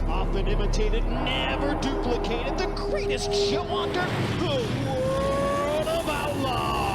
Often imitated, never duplicated, the greatest show on dirt, the World of Outlaws!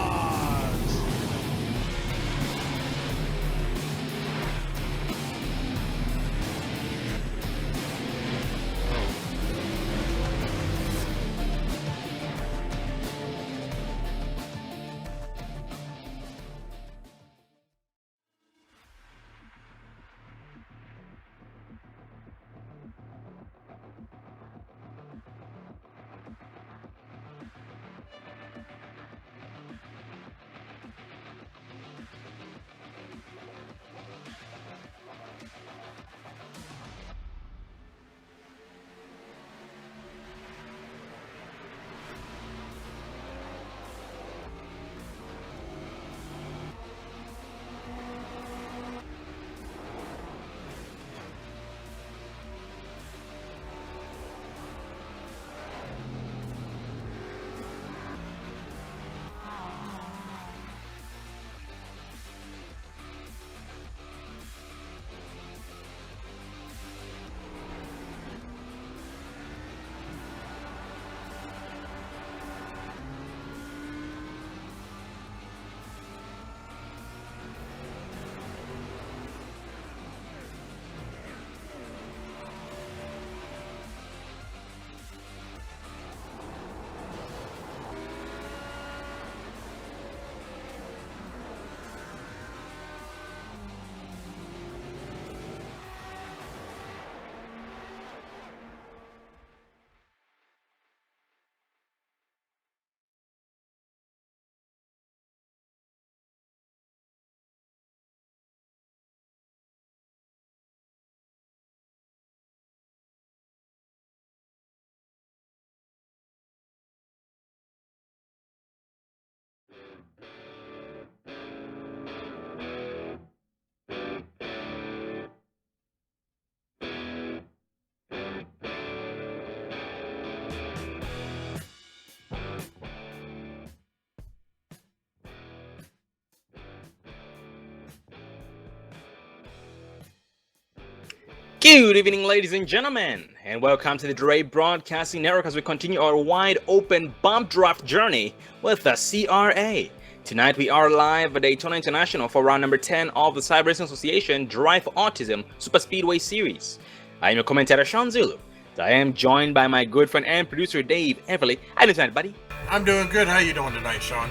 Good evening, ladies and gentlemen, and welcome to the Dre Broadcasting Network as we continue our wide-open bump draft journey with the CRA. Tonight we are live at Daytona International for round number 10 of the Cyber Racing Association Drive for Autism Super Speedway Series. I am your commentator, Sean Zulu. I am joined by my good friend and producer, Dave Everly. How you doing tonight, buddy? I'm doing good. How you doing tonight, Sean?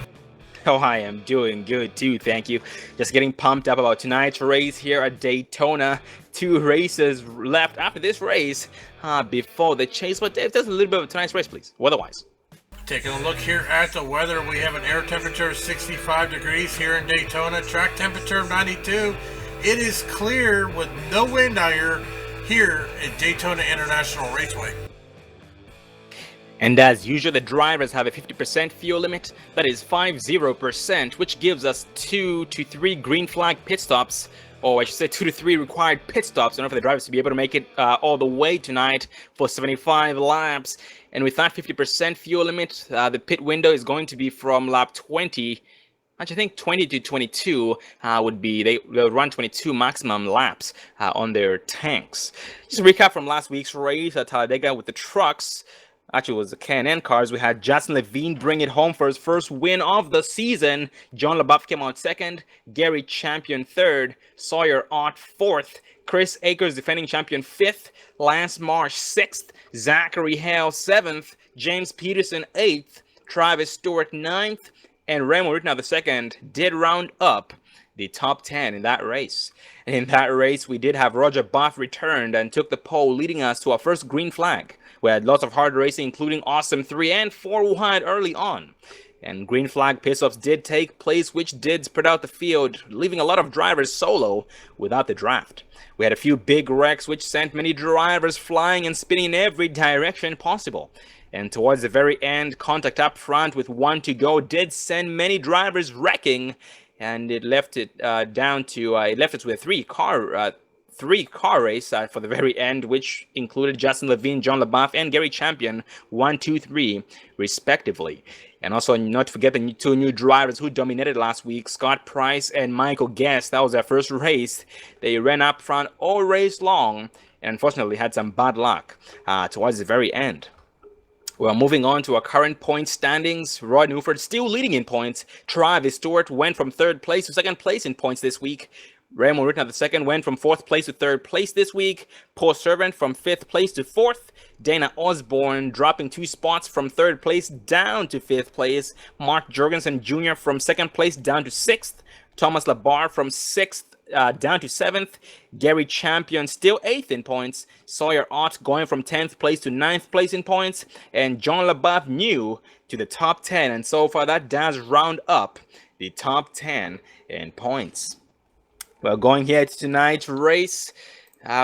Oh, I am doing good too, thank you. Just getting pumped up about tonight's race here at Daytona. 2 races left after this race before the chase. But Dave, tell us a little bit about tonight's race, please. Otherwise. Taking a look here at the weather, we have an air temperature of 65 degrees here in Daytona, track temperature of 92. It is clear with no wind here at Daytona International Raceway. And as usual, the drivers have a 50% fuel limit, that is 50%, which gives us 2 to 3 green flag pit stops, or I should say 2 to 3 required pit stops in order for the drivers to be able to make it all the way tonight for 75 laps. And with that 50% fuel limit, the pit window is going to be from lap 20. Actually, I think 20 to 22 would be, they'll run 22 maximum laps on their tanks. Just a recap from last week's race at Talladega with the trucks. Actually, it was the K&N cars. We had Justin Levine bring it home for his first win of the season. John LaBeouf came out second. Gary Champion third. Sawyer Ott fourth. Chris Akers defending champion fifth. Lance Marsh sixth. Zachary Hale seventh. James Peterson eighth. Travis Stewart ninth. And Raymond Rittenhouse II did round up the top 10 in that race. And in that race, we did have Roger Buff returned and took the pole, leading us to our first green flag. We had lots of hard racing, including Autism 3 and 4 who had early on. And green flag pit-stops did take place, which did spread out the field, leaving a lot of drivers solo without the draft. We had a few big wrecks, which sent many drivers flying and spinning in every direction possible. And towards the very end, contact up front with 1 to go did send many drivers wrecking, and it left it left us with a three-car race for the very end, which included Justin Levine, John LaBeouf, and Gary Champion, 1, 2, 3, respectively. And also, not to forget the 2 new drivers who dominated last week, Scott Price and Michael Guest. That was their first race. They ran up front all race long, and unfortunately had some bad luck towards the very end. Well, moving on to our current point standings, Rod Newford still leading in points. Travis Stewart went from 3rd place to 2nd place in points this week. Raymond Rittenhouse II went from 4th place to 3rd place this week. Paul Servant from 5th place to 4th. Dana Osborne dropping 2 spots from 3rd place down to 5th place. Mark Jorgensen Jr. from 2nd place down to 6th. Thomas Labar from 6th down to 7th. Gary Champion still 8th in points. Sawyer Ott going from 10th place to 9th place in points. And John LaBeouf new to the top 10. And so far that does round up the top 10 in points. Well, going here to tonight's race,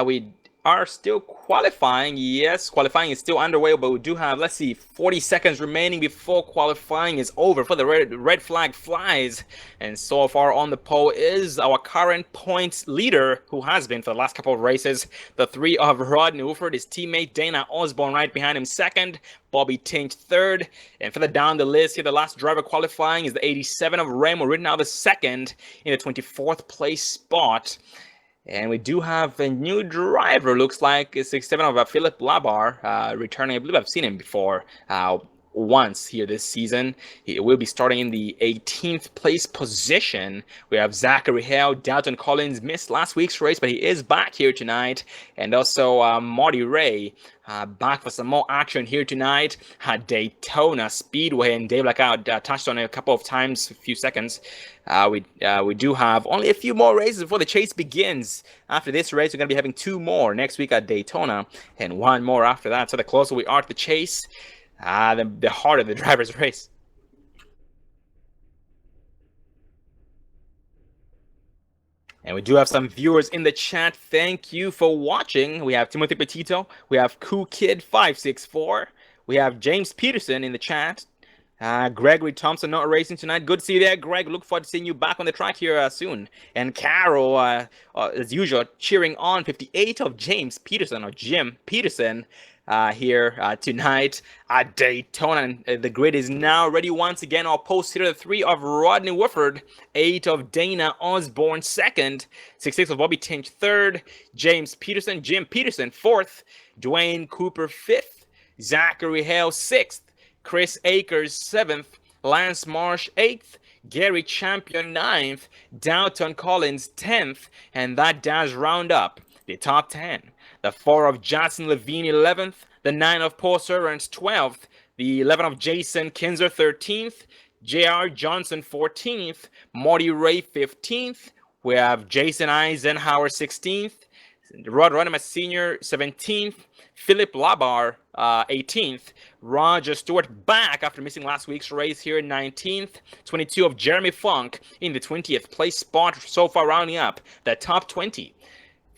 we are still qualifying. Yes, qualifying is still underway, but we do have, 40 seconds remaining before qualifying is over for the red flag flies. And so far on the pole is our current points leader, who has been for the last couple of races. The 3 of Rod Newford, his teammate Dana Osborne right behind him 2nd. Bobby Tinch 3rd. And further down the list here, the last driver qualifying is the 87 of Raymond Rittenhouse II in the 24th place spot. And we do have a new driver, looks like it's 67 of Philip Labar returning. I believe I've seen him before once here this season. He will be starting in the 18th place position. We have Zachary Hale. Dalton Collins missed last week's race, but he is back here tonight. And also Marty Ray back for some more action here tonight at Daytona Speedway. And Dave, like I touched on it a couple of times, a few seconds, we do have only a few more races before the chase begins. After this race, we're going to be having 2 more next week at Daytona and 1 more after that. So the closer we are to the chase, the harder the driver's race. And we do have some viewers in the chat. Thank you for watching. We have Timothy Petito. We have KoolKid564. We have James Peterson in the chat. Gregory Thompson not racing tonight. Good to see you there, Greg. Look forward to seeing you back on the track here soon. And Carol, as usual, cheering on 58 of James Peterson, or Jim Peterson, here tonight at Daytona. And the grid is now ready once again. I'll post here the 3 of Rodney Woodford, 8 of Dana Osborne 2nd, 66 of Bobby Tinch 3rd, James Peterson, Jim Peterson 4th, Dwayne Cooper 5th, Zachary Hale 6th, Chris Akers 7th, Lance Marsh 8th, Gary Champion 9th, Dalton Collins 10th, and that does round up the top 10. The 4 of Justin Levine 11th, the 9 of Paul Servants 12th, the 11 of Jason Kinzer 13th, J.R. Johnson 14th, Marty Ray 15th, we have Jason Eisenhower 16th, Rod Ronnemus Sr. 17th, Philip Labar 18th, Roger Stewart back after missing last week's race here in 19th. 22 of Jeremy Funk in the 20th place spot, so far rounding up the top 20.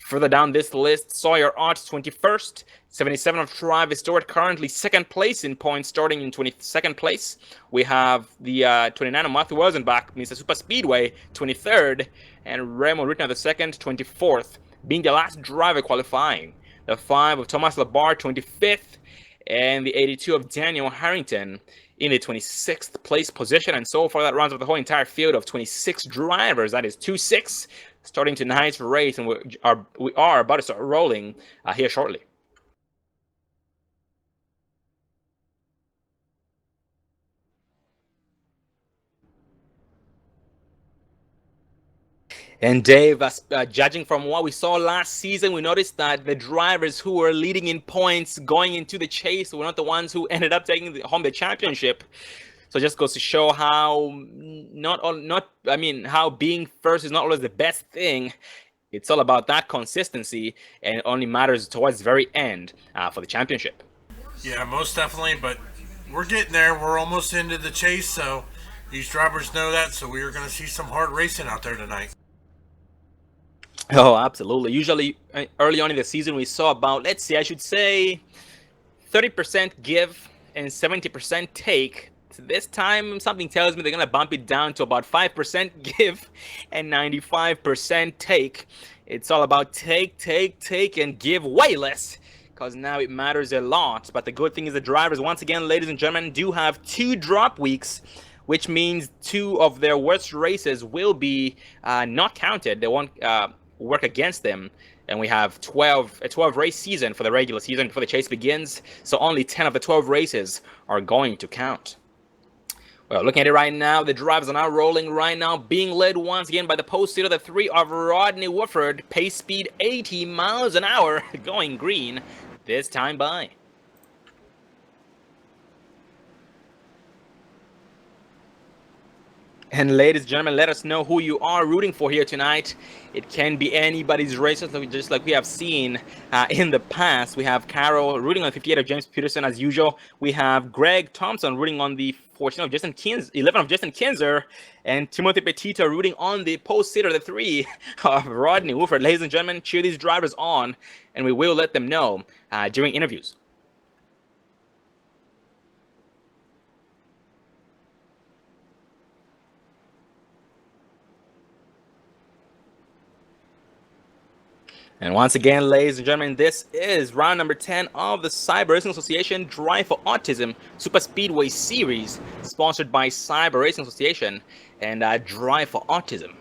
Further down this list, Sawyer Ott 21st, 77 of Travis Stewart currently second place in points, starting in 22nd place. We have the 29 of Matthew Wilsonbach, Mr. Super Speedway 23rd, and Raymond Rittner the second, 24th, being the last driver qualifying. The 5 of Thomas Labar 25th, and the 82 of Daniel Harrington in the 26th place position. And so far that rounds up the whole entire field of 26 drivers. That is 2-6 starting tonight's race, and we are about to start rolling here shortly. And Dave, judging from what we saw last season, we noticed that the drivers who were leading in points going into the chase were not the ones who ended up taking home the championship. So it just goes to show how how being first is not always the best thing. It's all about that consistency, and it only matters towards the very end for the championship. Yeah, most definitely, but we're getting there. We're almost into the chase, so these drivers know that, so we are going to see some hard racing out there tonight. Oh, absolutely. Usually early on in the season, we saw about, let's see, I should say 30% give and 70% take. So this time, something tells me they're going to bump it down to about 5% give and 95% take. It's all about take, and give way less, because now it matters a lot. But the good thing is the drivers, once again, ladies and gentlemen, do have 2 drop weeks, which means 2 of their worst races will be not counted. They won't work against them. And we have a 12 race season for the regular season before the chase begins. So only 10 of the 12 races are going to count. Well, looking at it right now, the drivers are now rolling right now, being led once again by the post seat of the 3 of Rodney Woodford. Pace speed 80 miles an hour, going green this time by. And ladies and gentlemen, let us know who you are rooting for here tonight. It can be anybody's race, just like we have seen in the past. We have Carol rooting on the 58 of James Peterson as usual. We have Greg Thompson rooting on the 14 of Justin Kinzer, 11 of Justin Kinzer, and Timothy Petito rooting on the post sitter, the 3 of Rodney Woodford. Ladies and gentlemen, cheer these drivers on, and we will let them know during interviews. And once again, ladies and gentlemen, this is round number 10 of the Cyber Racing Association Drive for Autism Super Speedway Series, sponsored by Cyber Racing Association and Drive for Autism.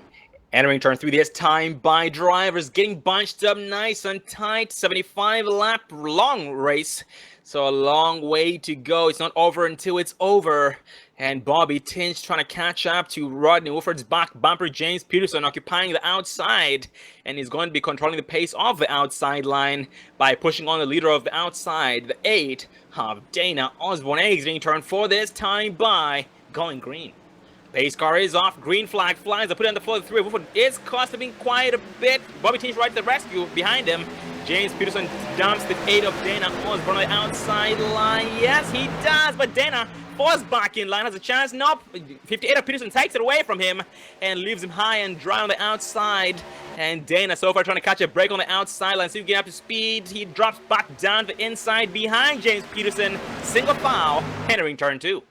Entering turn 3 this time by drivers getting bunched up nice and tight. 75-lap long race. So a long way to go. It's not over until it's over. And Bobby Tinch trying to catch up to Rodney Woodford's back bumper. James Peterson occupying the outside. And he's going to be controlling the pace of the outside line by pushing on the leader of the outside. The 8 of Dana Osborne exiting turn 4 this time by going green. Pace car is off. Green flag flies. I put it on the floor. The 3 of Woodford is costing quite a bit. Bobby Tinch right to the rescue behind him. James Peterson dumps the 8 of Dana Osborne on the outside line. Yes, he does, but Dana falls back in line, has a chance. Nope. 58 of Peterson takes it away from him and leaves him high and dry on the outside. And Dana so far trying to catch a break on the outside line. So he get up to speed. He drops back down the inside behind James Peterson. Single foul, entering turn 2.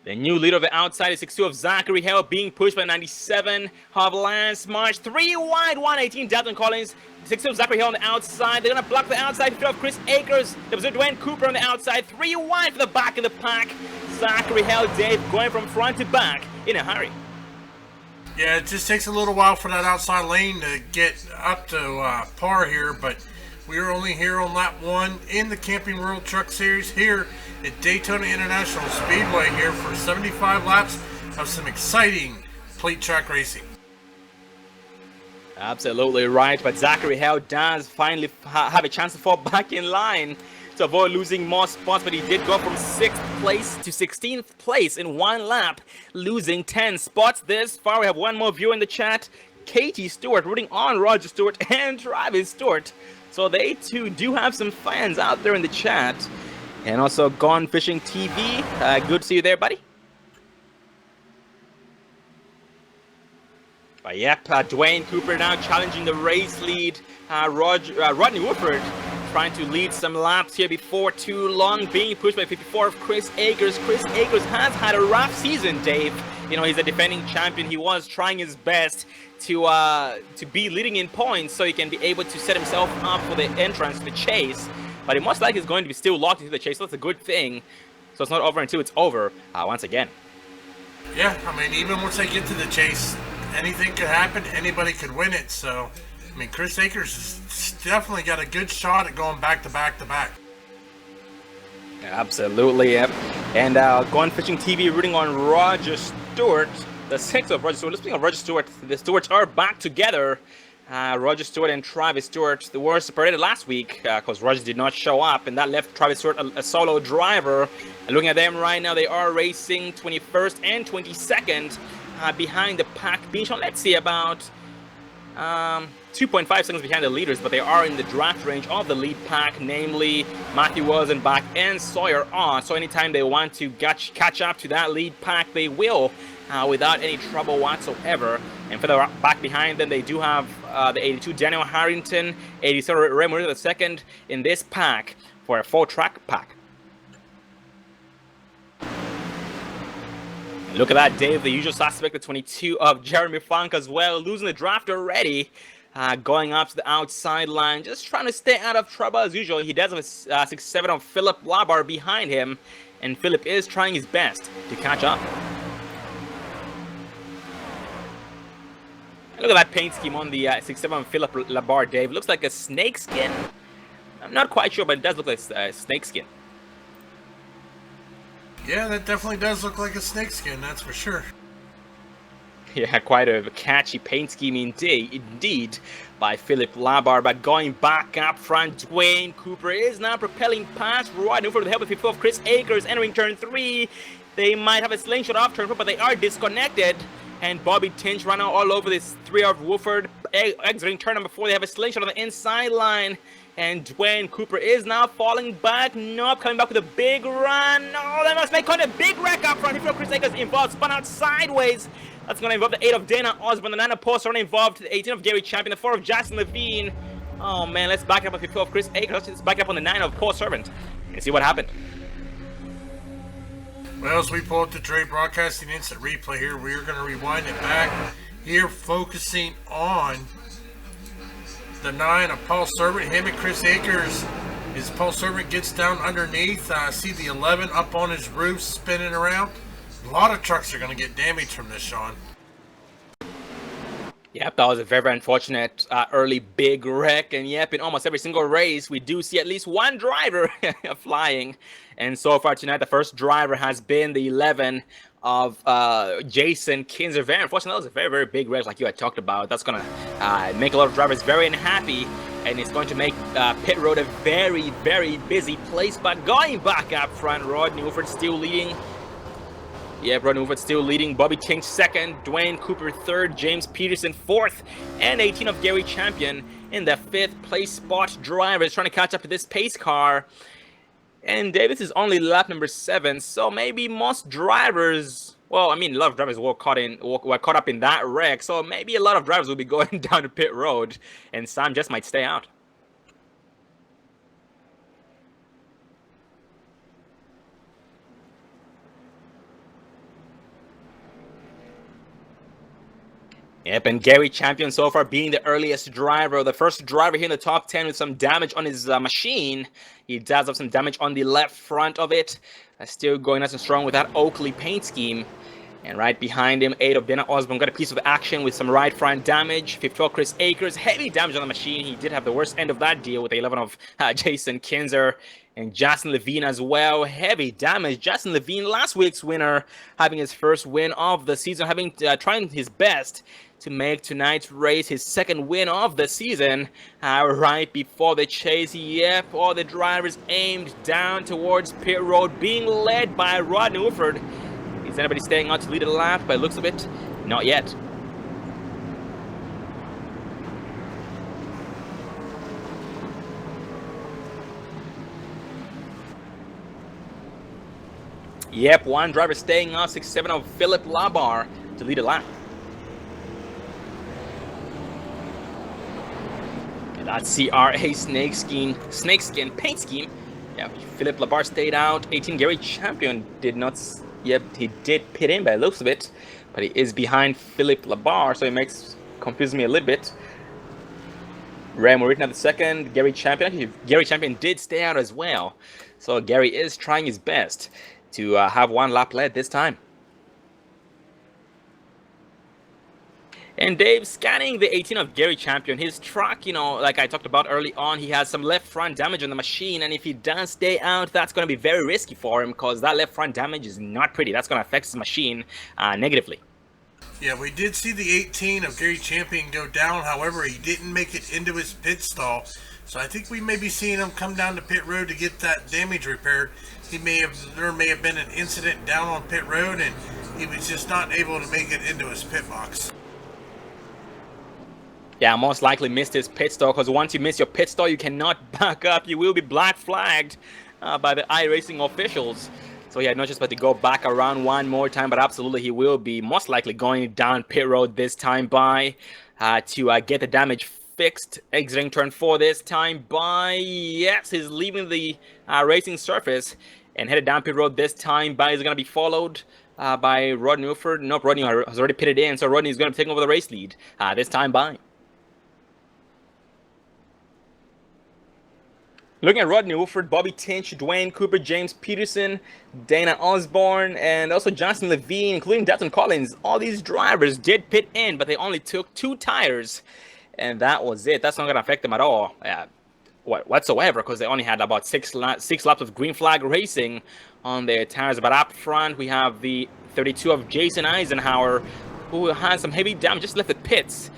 The new leader of the outside is 6-2 of Zachary Hale, being pushed by 97 of Lance Marsh. 3 wide, 118 Dalton Collins. 6-2 of Zachary Hale on the outside. They're going to block the outside. 3 of Chris Akers. There's Dwayne Cooper on the outside. 3 wide for the back of the pack. Zachary Hale, Dave, going from front to back in a hurry. Yeah, it just takes a little while for that outside lane to get up to par here, but we are only here on lap 1 in the Camping World Truck Series here at Daytona International Speedway here for 75 laps of some exciting plate track racing. Absolutely right, but Zachary Hale does finally have a chance to fall back in line to avoid losing more spots, but he did go from 6th place to 16th place in 1 lap, losing 10 spots this far. We have one more viewer in the chat, Katie Stewart rooting on Roger Stewart and Travis Stewart So they too do have some fans out there in the chat. And also Gone Fishing TV. Good to see you there, buddy. But yep, Dwayne Cooper now challenging the race lead. Rodney Woodford trying to lead some laps here before too long, being pushed by 54 of Chris Akers. Chris Akers has had a rough season, Dave. You know, he's a defending champion. He was trying his best to be leading in points so he can be able to set himself up for the entrance to the chase. But it most likely is going to be still locked into the chase, so that's a good thing. So it's not over until it's over once again. Yeah, I mean, even once they get to the chase, anything could happen. Anybody could win it. So, I mean, Chris Akers has definitely got a good shot at going back to back to back. Absolutely, yep. And Gone Fishing TV rooting on Roger Stewart, the 6th of Roger Stewart. Speaking of Roger Stewart, the Stewarts are back together. Roger Stewart and Travis Stewart, they were separated last week because Roger did not show up, and that left Travis Stewart a solo driver. And looking at them right now, they are racing 21st and 22nd behind the pack, being shown, let's see, about 2.5 seconds behind the leaders, but they are in the draft range of the lead pack, namely Matthew Wilsonbach and Sawyer on. So anytime they want to catch up to that lead pack, they will without any trouble whatsoever. And further back behind them, they do have the 82 Daniel Harrington, 87 Ray Moreno II in this pack for a 4-track pack. And look at that, Dave, the usual suspect, the 22 of Jeremy Funk as well, losing the draft already. Going up to the outside line, just trying to stay out of trouble as usual. He does have a 6-7 of Philip Labar behind him, and Philip is trying his best to catch up. And look at that paint scheme on the 6-7 of Philip Labar, Dave. Looks like a snake skin. I'm not quite sure, but it does look like a snake skin. Yeah, that definitely does look like a snake skin, that's for sure. Yeah, quite a catchy paint scheme indeed by Philip Labar. But going back up front, Dwayne Cooper is now propelling past Rodney Woodford with the help of 54 of Chris Akers entering turn 3. They might have a slingshot off turn 4, but they are disconnected. And Bobby Tinch running all over this 3 of Woodford exiting turn number 4. They have a slingshot on the inside line. And Dwayne Cooper is now falling back. Nope, coming back with a big run. Oh, that must make quite a big wreck up front. 54 Chris Akers involved, spun out sideways. That's going to involve the 8 of Dana Osborne, the 9 of Paul Serrano involved, the 18 of Gary Champion, the 4 of Jackson Levine. Oh man, let's back up on 54 of Chris Akers. Let's back up on the 9 of Paul Servant and see what happened. Well, as we pull up the Dre Broadcasting Instant Replay here, we're going to rewind it back here, focusing on the 9 of Paul Servant, him and Chris Akers. As Paul Servant gets down underneath, see the 11 up on his roof spinning around. A lot of trucks are going to get damaged from this, Sean. Yep, that was a very, very unfortunate early big wreck. And yep, in almost every single race, we do see at least one driver flying. And so far tonight, the first driver has been the 11 of Jason Kinzer. Very unfortunate. That was a very, very big wreck like you had talked about. That's going to make a lot of drivers very unhappy. And it's going to make pit road a very, very busy place. But going back up front, Rodney Woodford still leading. Yeah, Rodney Woodford still leading. Bobby Tinch 2nd, Dwayne Cooper 3rd, James Peterson 4th, and 18 of Gary Champion in the 5th place spot. Drivers trying to catch up to this pace car. And Davis is only lap number 7, so maybe most drivers, well, I mean, a lot of drivers were caught up in that wreck, so maybe a lot of drivers will be going down to pit road, and some just might stay out. Yep, and Gary Champion so far being the earliest driver, the first driver here in the top 10 with some damage on his machine. He does have some damage on the left front of it. Still going nice and strong with that Oakley paint scheme. And right behind him, 8 of Dana Osborne got a piece of action with some right front damage. 54 Chris Akers, heavy damage on the machine. He did have the worst end of that deal with the 11 of Jason Kinzer. And Justin Levine as well, heavy damage. Justin Levine, last week's winner, having his first win of the season, having trying his best to make tonight's race his 2nd win of the season. Right before the chase, yep, all the drivers aimed down towards pit road, being led by Rodney Woodford. Is anybody staying on to lead a lap? By the looks of it, not yet. Yep, one driver staying off 67 of Philip Labar to lead a lap. And that CRA snakeskin paint scheme. Yeah, Philip Labar stayed out. 18 Gary Champion did not. Yep, he did pit in by the looks of it, but he is behind Philip Labar, so it confuses me a little bit. Ray Morita the second. Gary Champion did stay out as well, so Gary is trying his best to have one lap led this time. And Dave, scanning the 18 of Gary Champion, his truck, you know, like I talked about early on, he has some left front damage on the machine, and if he does stay out, that's going to be very risky for him, because that left front damage is not pretty. That's going to affect his machine negatively. Yeah, we did see the 18 of Gary Champion go down. However, he didn't make it into his pit stall. So I think we may be seeing him come down to pit road to get that damage repaired. There may have been an incident down on pit road, and he was just not able to make it into his pit box. Yeah, most likely missed his pit stall, because once you miss your pit stall, you cannot back up. You will be black flagged by the iRacing officials. So he had no choice but to go back around one more time, but absolutely he will be most likely going down pit road this time by to get the damage fixed. Exiting turn 4 this time by, yes, he's leaving the racing surface and headed down pit road this time by. He's going to be followed by Rodney Wolford. Nope, Rodney has already pitted in, so Rodney is going to be taking over the race lead this time by. Looking at Rodney Wolford, Bobby Tinch, Dwayne Cooper, James Peterson, Dana Osborne, and also Johnson Levine, including Dalton Collins. All these drivers did pit in, but they only took 2 tires, and that was it. That's not going to affect them at all whatsoever, because they only had about 6 laps of green flag racing on their tires. But up front, we have the 32 of Jason Eisenhower, who has some heavy damage, just left the pits.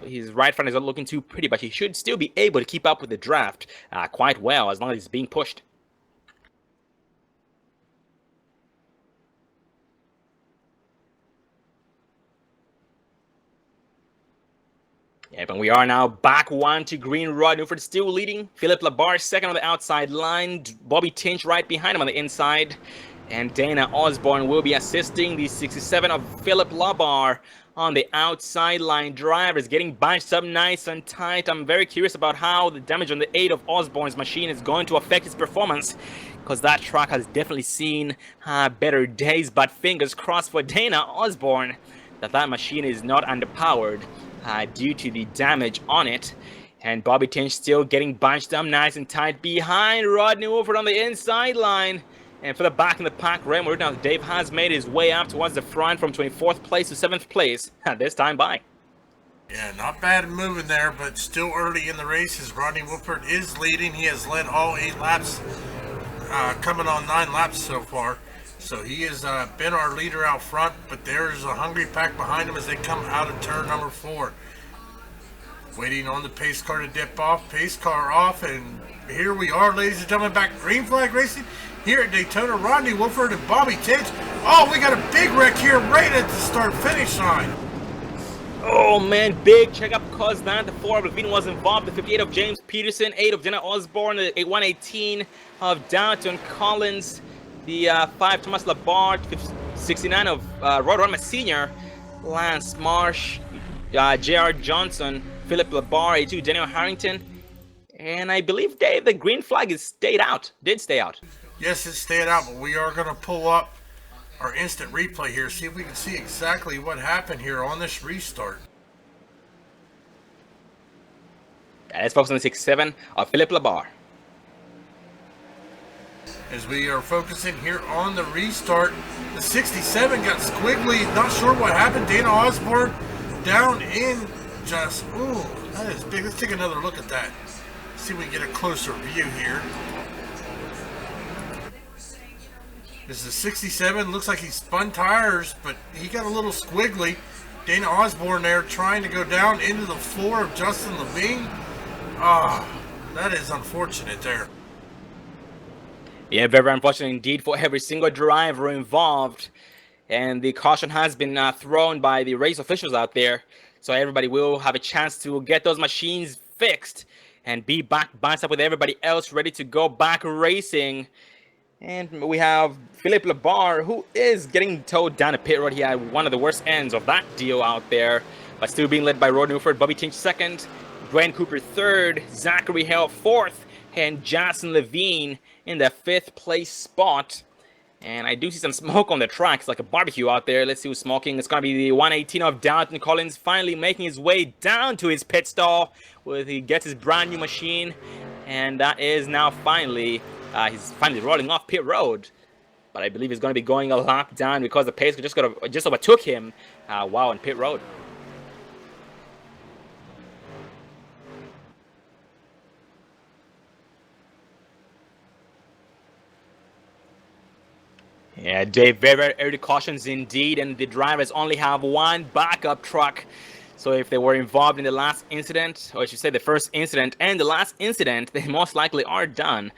His right front is not looking too pretty, but he should still be able to keep up with the draft quite well, as long as he's being pushed. Yeah, but we are now back 1 to green. Rod Newford still leading. Philip Labar second on the outside line. Bobby Tinch right behind him on the inside. And Dana Osborne will be assisting the 67 of Philip Labar on the outside line. Drivers getting bunched up nice and tight. I'm very curious about how the damage on the 8 of Osborne's machine is going to affect his performance, because that truck has definitely seen better days. But fingers crossed for Dana Osborne that machine is not underpowered due to the damage on it. And Bobby Tinch still getting bunched up nice and tight behind Rodney Wolford on the inside line. And for the back in the pack, Raymond, now Dave has made his way up towards the front from 24th place to 7th place this time by. Yeah, not bad moving there, but still early in the race as Rodney Wolford is leading. He has led all 8 laps, coming on 9 laps so far. So he has been our leader out front, but there's a hungry pack behind him as they come out of turn number 4. Waiting on the pace car to dip off. Pace car off, and here we are, ladies and gentlemen, back green flag racing here at Daytona. Rodney Wolford and Bobby Tinch. Oh, we got a big wreck here right at the start-finish line. Oh man, big checkup caused that. The 4 of Levine was involved. The 58 of James Peterson, 8 of Dana Osborne, the 118 of Dalton Collins, the 5 Thomas Labart, 69 of Rod Rama Sr., Lance Marsh, J.R. Johnson, Philip Labar, 82 Daniel Harrington, and I believe Dave, the green flag did stay out. Yes, it stayed out, but we are going to pull up our instant replay here, see if we can see exactly what happened here on this restart. Let's focus on the 67 of Philip Labar. As we are focusing here on the restart, the 67 got squiggly, not sure what happened. Dana Osborne down in just, ooh, that is big. Let's take another look at that. See if we can get a closer view here. This is a 67. Looks like he spun tires, but he got a little squiggly. Dana Osborne there trying to go down into the floor of Justin Levine. Ah, that is unfortunate there. Yeah, very unfortunate indeed for every single driver involved. And the caution has been thrown by the race officials out there. So everybody will have a chance to get those machines fixed and be back bounced up with everybody else ready to go back racing. And we have Philippe Labar, who is getting towed down the pit road. He had one of the worst ends of that deal out there, but still being led by Rod Newford. Bobby Tinch second, Dwayne Cooper third, Zachary Hale fourth, and Jason Levine in the fifth place spot. And I do see some smoke on the track. It's like a barbecue out there. Let's see who's smoking. It's going to be the 118 of Dalton Collins finally making his way down to his pit stall where he gets his brand new machine. And that is now finally, he's finally rolling off pit road. But I believe he's going to be going a lap down because the pace just overtook him while on pit road. Yeah, Dave, very, very early cautions indeed, and the drivers only have one backup truck. So if they were involved in the last incident, or I should say the first incident and the last incident, they most likely are done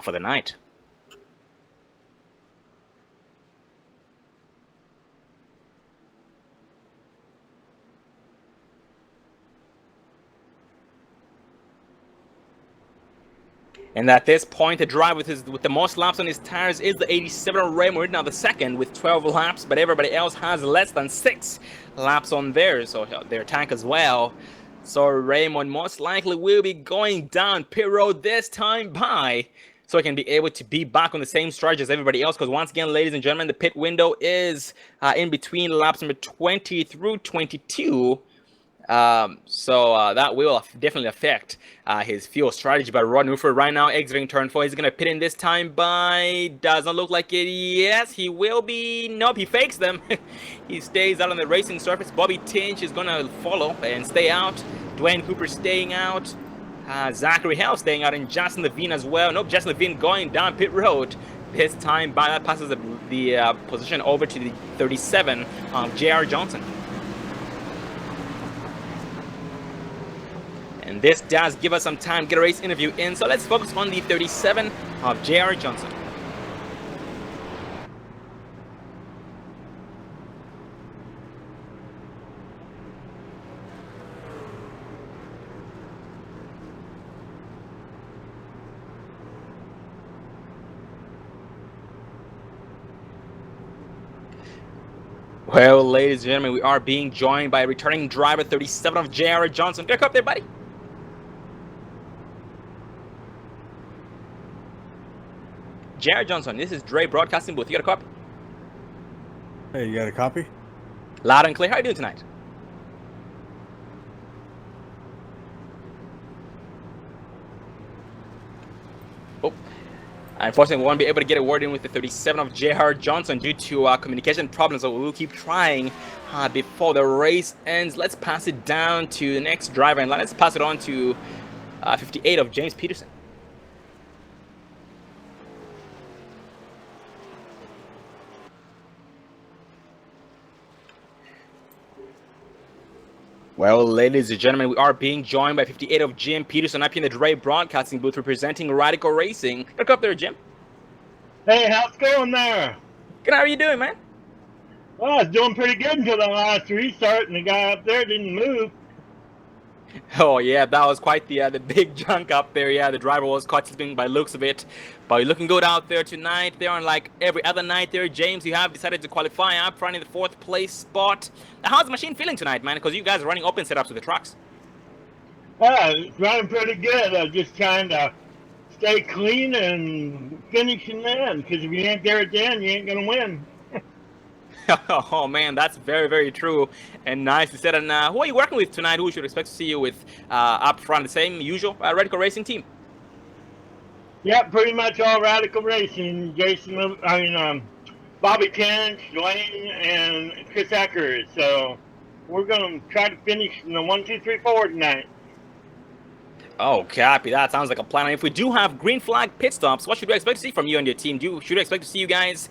for the night. And at this point, the driver with the most laps on his tires is the 87 Raymond, now the second with 12 laps, but everybody else has less than 6 laps on theirs, so their tank as well. So Raymond most likely will be going down pit road this time by, so he can be able to be back on the same strategy as everybody else, because once again, ladies and gentlemen, the pit window is in between laps number 20 through 22. So that will definitely affect his fuel strategy. But Rod Newford right now exiting turn 4. He's going to pit in this time by, doesn't look like it. Yes, he will be. Nope, he fakes them. He stays out on the racing surface. Bobby Tinch is going to follow and stay out. Dwayne Cooper staying out. Zachary Hale staying out, and Justin Levine as well. Nope, Justin Levine going down pit road. This time by, that passes the position over to the 37 J.R. Johnson. And this does give us some time to get a race interview in, so let's focus on the 37 of J.R. Johnson. Well, ladies and gentlemen, we are being joined by returning driver 37 of J.R. Johnson. Get up there, buddy. J.R. Johnson, this is Dre Broadcasting Booth. You got a copy? Hey, you got a copy? Loud and clear. How are you doing tonight? Oh, unfortunately, we won't be able to get a word in with the 37 of J.R. Johnson due to communication problems, so we'll keep trying before the race ends. Let's pass it down to the next driver, and let's pass it on to 58 of James Peterson. Well, ladies and gentlemen, we are being joined by 58 of Jim Peterson up here in the Dre Broadcasting Booth representing Radical Racing. Look up there, Jim. Hey, how's it going there? Good, how are you doing, man? Well, I was doing pretty good until the last restart, and the guy up there didn't move. Oh, yeah, that was quite the big junk up there. Yeah, the driver was caught slipping by looks of it. But you're looking good out there tonight. There, unlike every other night there, James, you have decided to qualify up front in the 4th place spot. How's the machine feeling tonight, man? Because you guys are running open setups with the trucks. It's running pretty good. I'm just trying to stay clean and finish in the end, because if you ain't there at the end, you ain't going to win. Oh, man, that's very, very true. And nice to say. And who are you working with tonight? Who should expect to see you with up front? The same usual Radical Racing team? Yep, pretty much all Radical Racing. Bobby Tinch, Dwayne, and Chris Eckers. So we're going to try to finish in the 1, 2, 3, 4 tonight. Oh, copy. That sounds like a plan. And if we do have green flag pit stops, what should we expect to see from you and your team? Should we expect to see you guys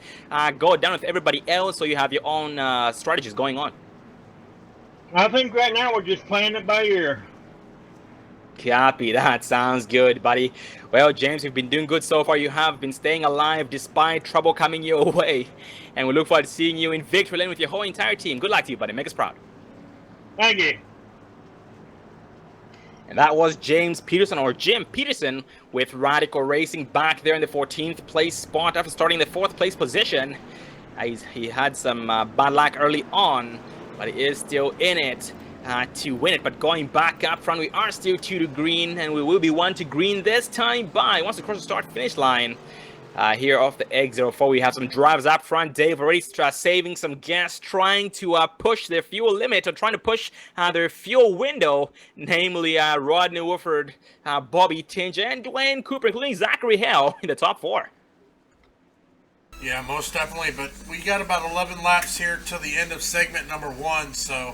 go down with everybody else, so you have your own strategies going on? I think right now we're just playing it by ear. Copy. That sounds good, buddy. Well, James, you've been doing good so far. You have been staying alive despite trouble coming your way. And we look forward to seeing you in victory lane with your whole entire team. Good luck to you, buddy. Make us proud. Thank you. And that was James Peterson, or Jim Peterson, with Radical Racing back there in the 14th place spot after starting the 4th place position. He had some bad luck early on, but he is still in it to win it. But going back up front, we are still 2 to green, and we will be 1 to green this time by once we cross the start-finish line. Here off the exit 04, we have some drivers up front. Dave already saving some gas, trying to push their fuel limit, or trying to push their fuel window, namely Rodney Wolford, Bobby Tinge, and Dwayne Cooper, including Zachary Hale in the top 4. Yeah, most definitely, but we got about 11 laps here till the end of segment number 1, so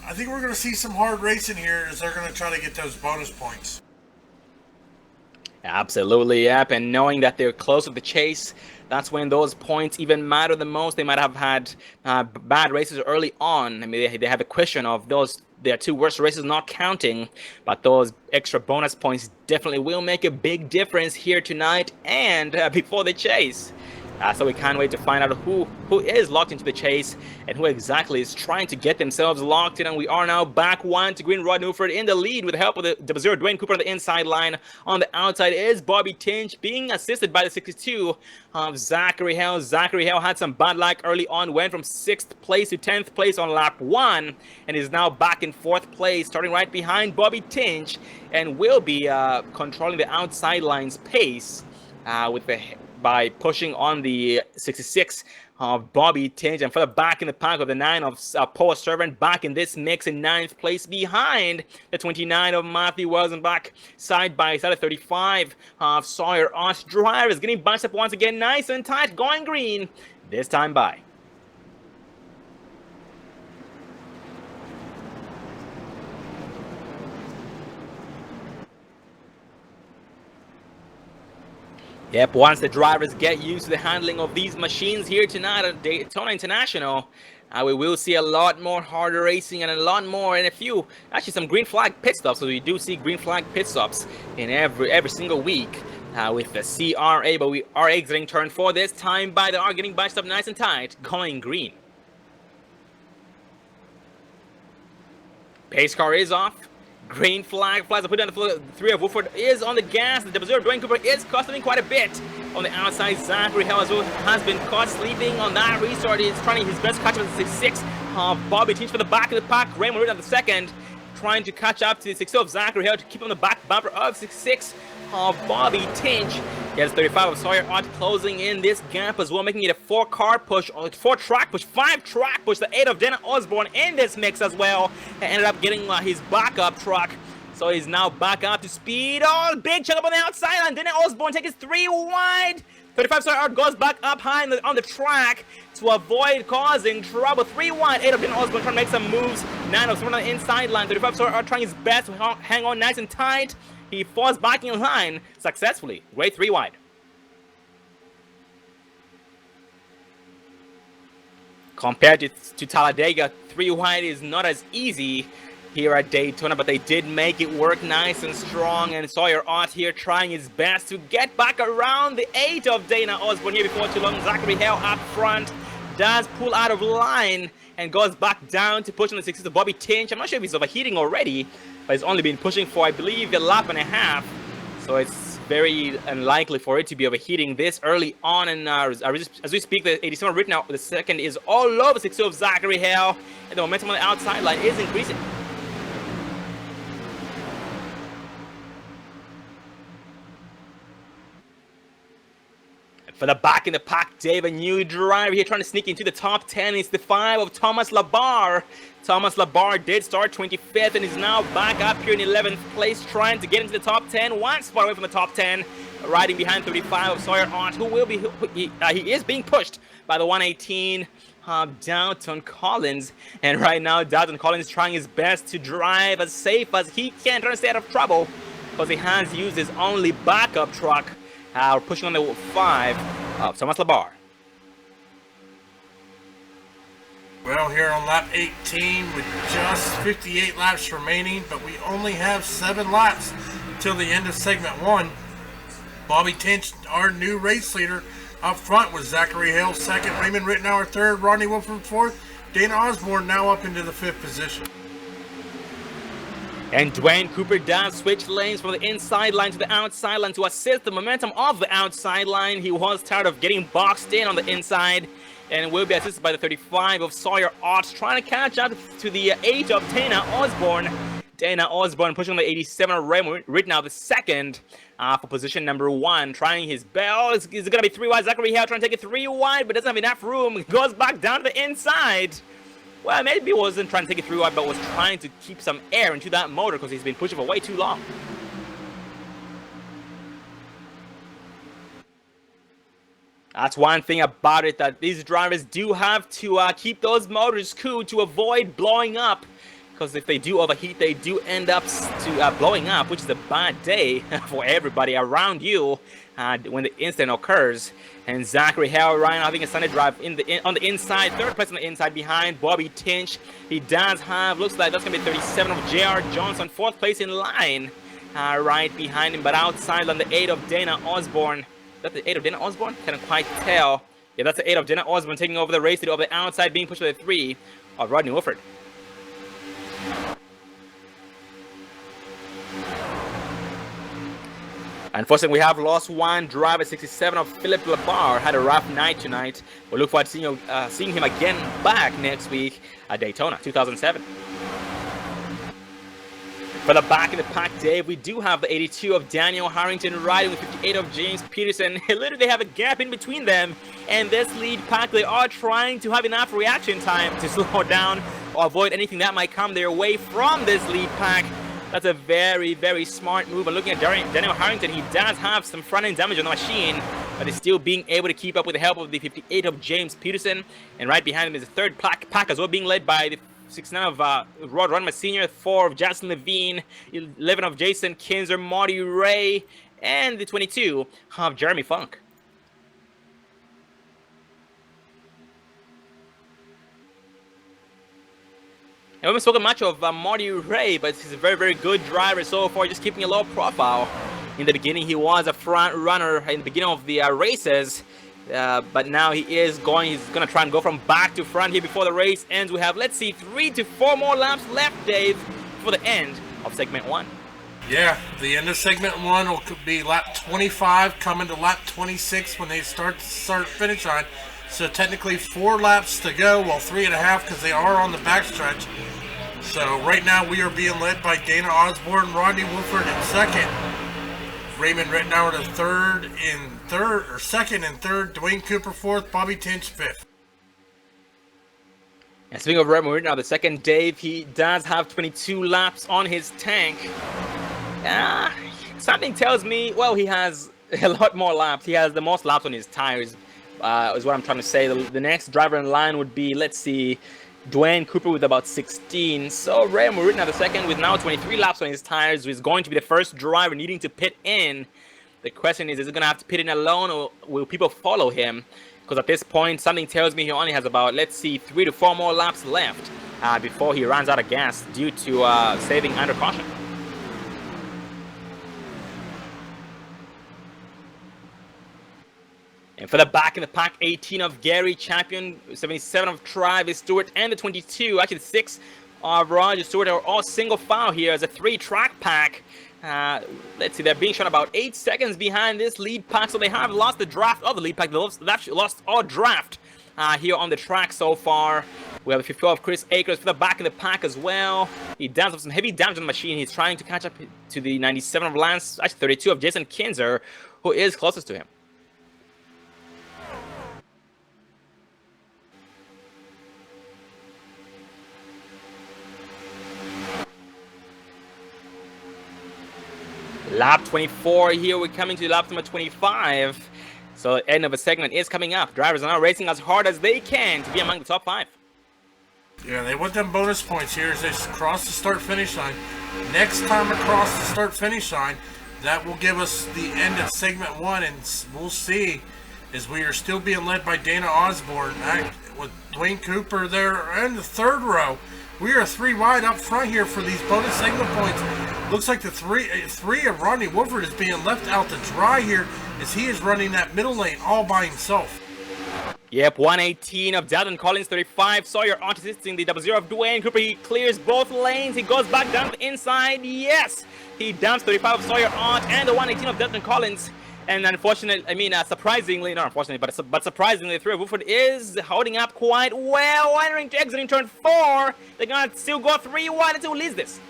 I think we're going to see some hard racing here as they're going to try to get those bonus points. Absolutely, yep. And knowing that they're close with the chase, that's when those points even matter the most. They might have had bad races early on. I mean, they have a question of their 2 worst races not counting, but those extra bonus points definitely will make a big difference here tonight and before the chase. So we can't wait to find out who is locked into the chase and who exactly is trying to get themselves locked in. And we are now back 1 to green. Rod Newford in the lead with the help of the 0 Dwayne Cooper on the inside line. On the outside is Bobby Tinge, being assisted by the 62 of Zachary Hale. Zachary Hale had some bad luck early on, went from 6th place to 10th place on lap 1, and is now back in 4th place, starting right behind Bobby Tinge, and will be controlling the outside line's pace by pushing on the 66 of Bobby Tinge, and further back in the pack of the 9 of Paul Servant, back in this mix in 9th place behind the 29 of Matthew Wilson, back side by side at 35 of Sawyer Osh. Drivers getting bunched up once again, nice and tight, going green this time by. Yep, once the drivers get used to the handling of these machines here tonight at Daytona International, we will see a lot more harder racing and a lot more, and actually some green flag pit stops. So we do see green flag pit stops in every single week with the CRA, but we are exiting turn 4 this time by. They are getting bunched up nice and tight, going green. Pace car is off. Green flag flies. I put down the floor. 3 of Wolford is on the gas. The Depositor Dwayne Cooper is costing quite a bit. On the outside, Zachary Hale as well has been caught sleeping on that restart. He's trying his best to catch up to the 6 of Bobby Tinge for the back of the pack. Raymond Reed on the 2nd, trying to catch up to the 6 of Zachary Hale to keep on the back bumper of 6 of Bobby Tinge. He has 35 of Sawyer Ott closing in this gap as well, making it a 4-car push, 4-track push, 5-track push. The 8 of Dana Osborne in this mix as well, and ended up getting his backup truck. So he's now back up to speed. Oh, big chunk up on the outside, and Dana Osborne takes 3 wide. 35 Sawyer Ott goes back up high on the track to avoid causing trouble. 3 wide. 8 of Dana Osborne trying to make some moves. 9 of someone on the inside line. 35 Sawyer Ott trying his best to hang on nice and tight. He falls back in line successfully. Great 3 wide. Compared to Talladega, 3 wide is not as easy here at Daytona, but they did make it work nice and strong. And Sawyer Ott here trying his best to get back around the 8 of Dana Osborne here before too long. Zachary Hale up front does pull out of line and goes back down to push on the 6 of Bobby Tinge. I'm not sure if he's overheating already, but he's only been pushing for, I believe, a lap and a half. So it's very unlikely for it to be overheating this early on. And as we speak, the 87 right now, the 2nd is all over 6 of Zachary Hale, and the momentum on the outside line is increasing. For the back in the pack, Dave, a new driver here trying to sneak into the top 10. It's the 5 of Thomas Labar. Thomas Labar did start 25th and is now back up here in 11th place, trying to get into the top 10. 1 spot away from the top 10, riding behind 35 of Sawyer Ott, who will be he is being pushed by the 118 Dalton Collins. And right now, Dalton Collins is trying his best to drive as safe as he can, trying to stay out of trouble, because he has used his only backup truck. Pushing on the 5 of Thomas Labar. Well, here on lap 18 with just 58 laps remaining, but we only have 7 laps till the end of segment 1. Bobby Tinge, our new race leader, up front with Zachary Hale 2nd, Raymond Rittenauer 3rd, Rodney Wolford 4th, Dana Osborne now up into the 5th position. And Dwayne Cooper does switch lanes from the inside line to the outside line to assist the momentum of the outside line. He was tired of getting boxed in on the inside and will be assisted by the 35 of Sawyer Ott, trying to catch up to the 8 of Dana Osborne. Dana Osborne pushing on the 87 of Raymond Rittenhouse, the second for position number 1, trying his best. Is it going to be 3 wide? Zachary Hale trying to take it 3 wide, but doesn't have enough room. Goes back down to the inside. Well, maybe he wasn't trying to take it 3 wide, but was trying to keep some air into that motor because he's been pushing for way too long. That's one thing about it, that these drivers do have to keep those motors cool to avoid blowing up. Because if they do overheat, they do end up blowing up, which is a bad day for everybody around you when the incident occurs. And Zachary Hale, Ryan, having a Sunday drive on the inside, 3rd place on the inside behind Bobby Tinch. He does have, looks like that's going to be 37 of J.R. Johnson, 4th place in line, right behind him. But outside on the 8 of Dana Osborne. Is that the 8 of Dana Osborne? Can't quite tell. Yeah, that's the 8 of Dana Osborne taking over the race to the outside, being pushed by the 3 of Rodney Wolford. Unfortunately, we have lost one driver, 67 of Philip Labar. Had a rough night tonight. We'll look forward to seeing him again back next week at Daytona 2007. For the back in the pack, Dave, we do have the 82 of Daniel Harrington riding with 58 of James Peterson. Literally, they have a gap in between them. And this lead pack, they are trying to have enough reaction time to slow down or avoid anything that might come their way from this lead pack. That's a very, very smart move. And looking at Daniel Harrington, he does have some front-end damage on the machine, but is still being able to keep up with the help of the 58 of James Peterson. And right behind him is the 3rd pack as well, being led by the 69 of Rod Runma Sr., 4 of Justin Levine, 11 of Jason Kinzer, Marty Ray, and the 22 of Jeremy Funk. And we haven't spoken much of Marty Ray, but he's a very, very good driver so far, just keeping a low profile. In the beginning, he was a front runner in the beginning of the races, but now he's going to try and go from back to front here before the race ends. We have, let's see, 3 to 4 more laps left, Dave, for the end of segment 1. Yeah, the end of segment 1 will be lap 25, coming to lap 26 when they start finish line. So technically 4 laps to go, well 3.5 because they are on the backstretch. So right now we are being led by Dana Osborne, Rodney Wolford in 2nd, Raymond Rittenauer to 2nd and 3rd, Dwayne Cooper 4th, Bobby Tinch 5th. And speaking of Raymond Rittenauer, the 2nd, Dave, he does have 22 laps on his tank. Something tells me, well, he has a lot more laps. He has the most laps on his tires. Is what I'm trying to say. The next driver in line would be, let's see, Dwayne Cooper with about 16. So Raymond Rittenauer, the 2nd, with now 23 laps on his tires, who is going to be the first driver needing to pit in. The question is he going to have to pit in alone, or will people follow him? Because at this point, something tells me he only has about, let's see, 3 to 4 more laps left before he runs out of gas due to saving under caution. And for the back in the pack, 18 of Gary Champion, 77 of Travis Stewart, and the 22, actually the 6 of Roger Stewart are all single file here as a 3-track pack. Let's see, they're being shot about 8 seconds behind this lead pack, so they have lost the draft of the lead pack. They've actually lost all draft here on the track so far. We have the 54 of Chris Akers for the back in the pack as well. He does have some heavy damage on the machine. He's trying to catch up to the 97 of Lance, actually 32 of Jason Kinzer, who is closest to him. Lap 24 here, we're coming to lap number 25. So the end of the segment is coming up. Drivers are now racing as hard as they can to be among the top 5. Yeah, they want them bonus points here as they cross the start-finish line. Next time across the start-finish line, that will give us the end of segment 1, and we'll see as we are still being led by Dana Osborne with Dwayne Cooper there in the 3rd row. We are 3 wide up front here for these bonus segment points. Looks like the three of Rodney Wolford is being left out to dry here as he is running that middle lane all by himself. Yep, 118 of Dalton Collins, 35 Sawyer Ott assisting the 00 of Dwayne Cooper. He clears both lanes. He goes back down to the inside. Yes, he dumps 35 of Sawyer Ott and the 118 of Dalton Collins. And unfortunately, surprisingly, not unfortunately, but surprisingly, 3 of Woodford is holding up quite well. Entering to exiting turn 4. They're gonna still go 3 wide until leads this.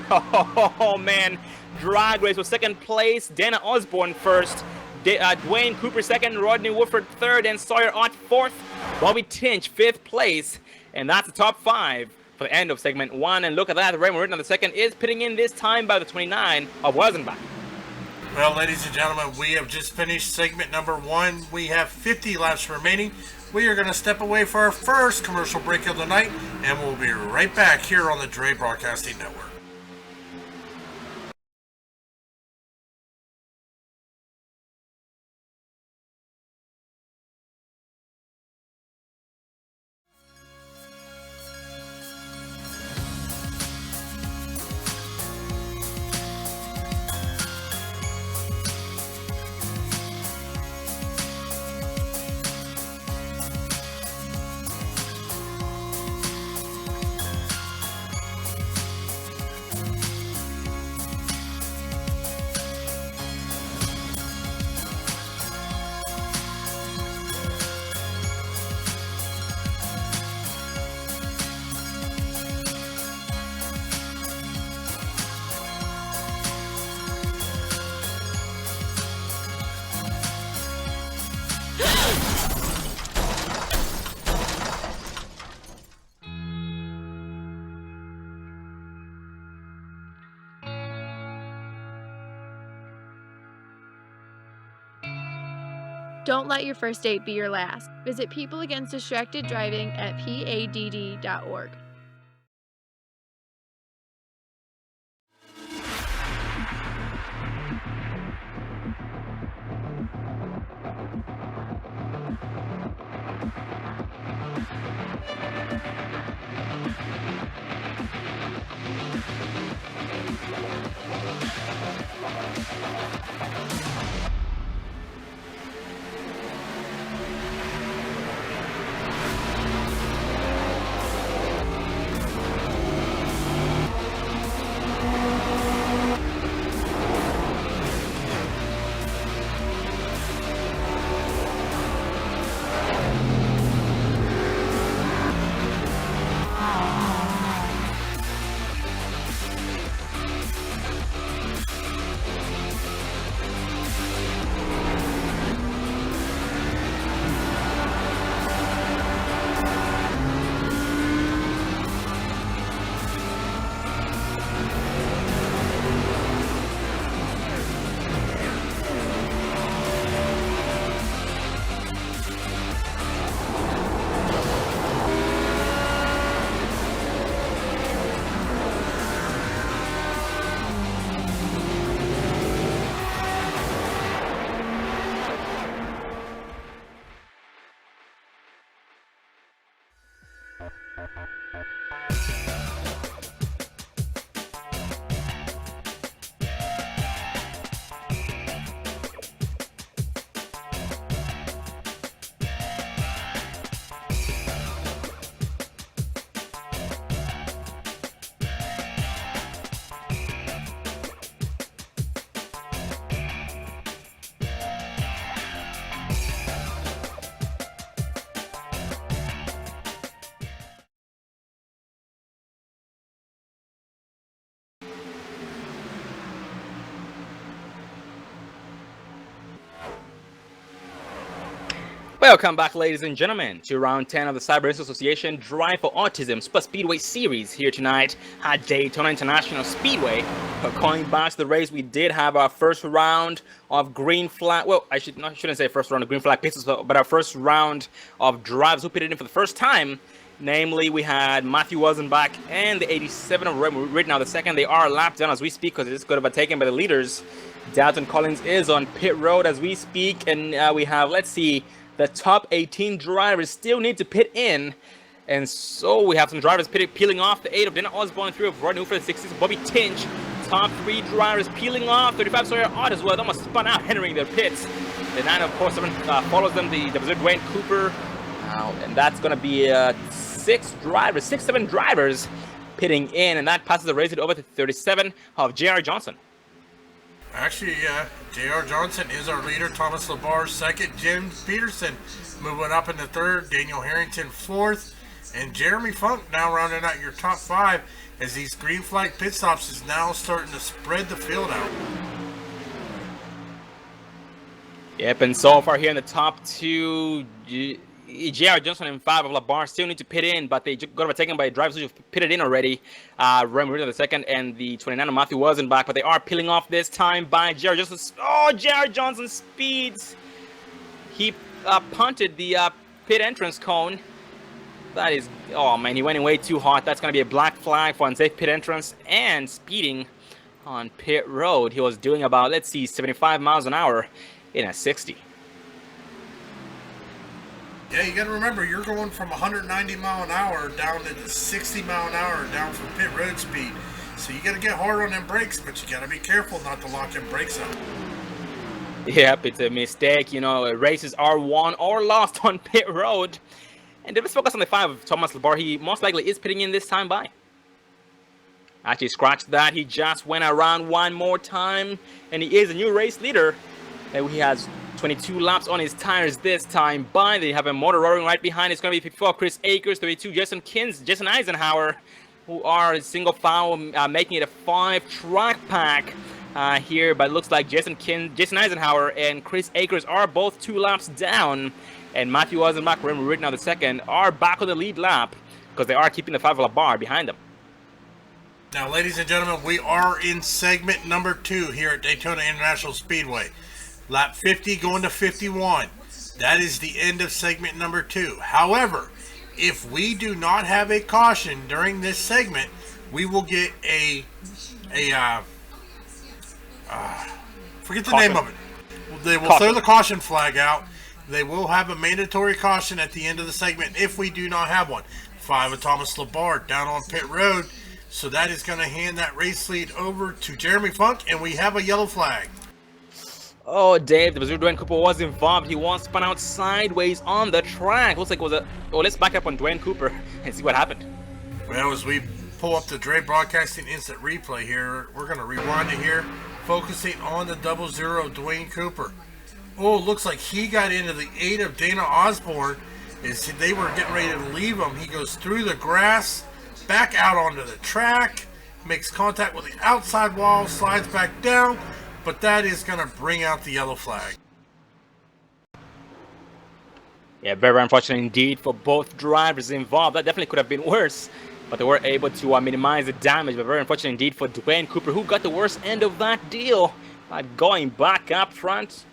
Oh man, drag race for second place. Dana Osborne first. Dwayne Cooper second, Rodney Woodford third, and Sawyer Ott fourth. Bobby Tinch fifth place, and that's the top 5 for the end of segment 1. And look at that, Raymond Ritton on the second is pitting in this time by the 29 of Weisenbach. Well, ladies and gentlemen, we have just finished segment number 1. We have 50 laps remaining. We are going to step away for our first commercial break of the night, and we'll be right back here on the Dre Broadcasting Network. Don't let your first date be your last. Visit People Against Distracted Driving at PADD.org. Welcome back, ladies and gentlemen, to round 10 of the Cyber Race Association Drive for Autism Super Speedway Series here tonight at Daytona International Speedway. Going back to the race, we did have our first round of green flag. Well, I shouldn't say first round of green flag pits, but our first round of drivers who pitted in for the first time. Namely, we had Matthew Weisenbach and the 87 of Red. Now the second, they are lapped down as we speak because it's going to be taken by the leaders. Dalton Collins is on pit road as we speak, and we have, let's see, the top 18 drivers still need to pit in. And so we have some drivers peeling off. The 8 of Dana Osborne, 3 of Rodney Woodford, 6 of Bobby Tinch. Top 3 drivers peeling off. 35 Sawyer Ott as well. They almost spun out entering their pits. The 9, of course, follows them. The Brazil Dwayne Cooper. And that's going to be 7 drivers pitting in. And that passes the race over to 37 of J.R. Johnson. Actually, J.R. Johnson is our leader. Thomas Labarre second. James Peterson moving up in the third. Daniel Harrington fourth. And Jeremy Funk now rounding out your top 5 as these green flag pit stops is now starting to spread the field out. Yep, and so far here in the top 2, J.R. Johnson and 5 of Labarre still need to pit in, but they got overtaken by drivers who pitted in already. Remy Ridley the second, and the 29 of Matthew wasn't back, but they are peeling off this time by J.R. Johnson. Oh, J.R. Johnson speeds. He punted the pit entrance cone. That is, oh man, he went in way too hot. That's going to be a black flag for unsafe pit entrance and speeding on pit road. He was doing about, let's see, 75 miles an hour in a 60. Yeah, you got to remember, you're going from 190 mile an hour down to 60 mile an hour down from pit road speed. So you got to get hard on them brakes, but you got to be careful not to lock them brakes up. Yep, it's a mistake. You know, races are won or lost on pit road. And let's focus on the 5 of Thomas Labarre. He most likely is pitting in this time by. Actually, scratch that. He just went around one more time. And he is a new race leader. And he has 22 laps on his tires this time by. They have a motor roaring right behind. It's going to be 54 Chris Akers, 32 Jason Eisenhower, who are single file, making it a 5 track pack here. But it looks like Jason Eisenhower and Chris Akers are both 2 laps down. And Matthew Eisenbach, Remy Ridley now the second, are back on the lead lap because they are keeping the 5 Labarre behind them. Now, ladies and gentlemen, we are in segment number 2 here at Daytona International Speedway. Lap 50 going to 51. That is the end of segment number 2. However, if we do not have a caution during this segment, we will get forget the name of it. They will throw the caution flag out. They will have a mandatory caution at the end of the segment if we do not have one. 5 of Thomas Labarre down on pit road. So that is going to hand that race lead over to Jeremy Funk, and we have a yellow flag. Oh, Dave, the Brazil Dwayne Cooper was involved. He once spun out sideways on the track. Looks like it was a... Oh, let's back up on Dwayne Cooper and see what happened. Well, as we pull up the Dre Broadcasting Instant Replay here, we're going to rewind it here, focusing on the 00 Dwayne Cooper. Oh, looks like he got into the 8 of Dana Osborne. As they were getting ready to leave him, he goes through the grass, back out onto the track, makes contact with the outside wall, slides back down, but that is going to bring out the yellow flag. Yeah, very unfortunate indeed for both drivers involved. That definitely could have been worse, but they were able to minimize the damage. But very unfortunate indeed for Dwayne Cooper, who got the worst end of that deal by going back up front.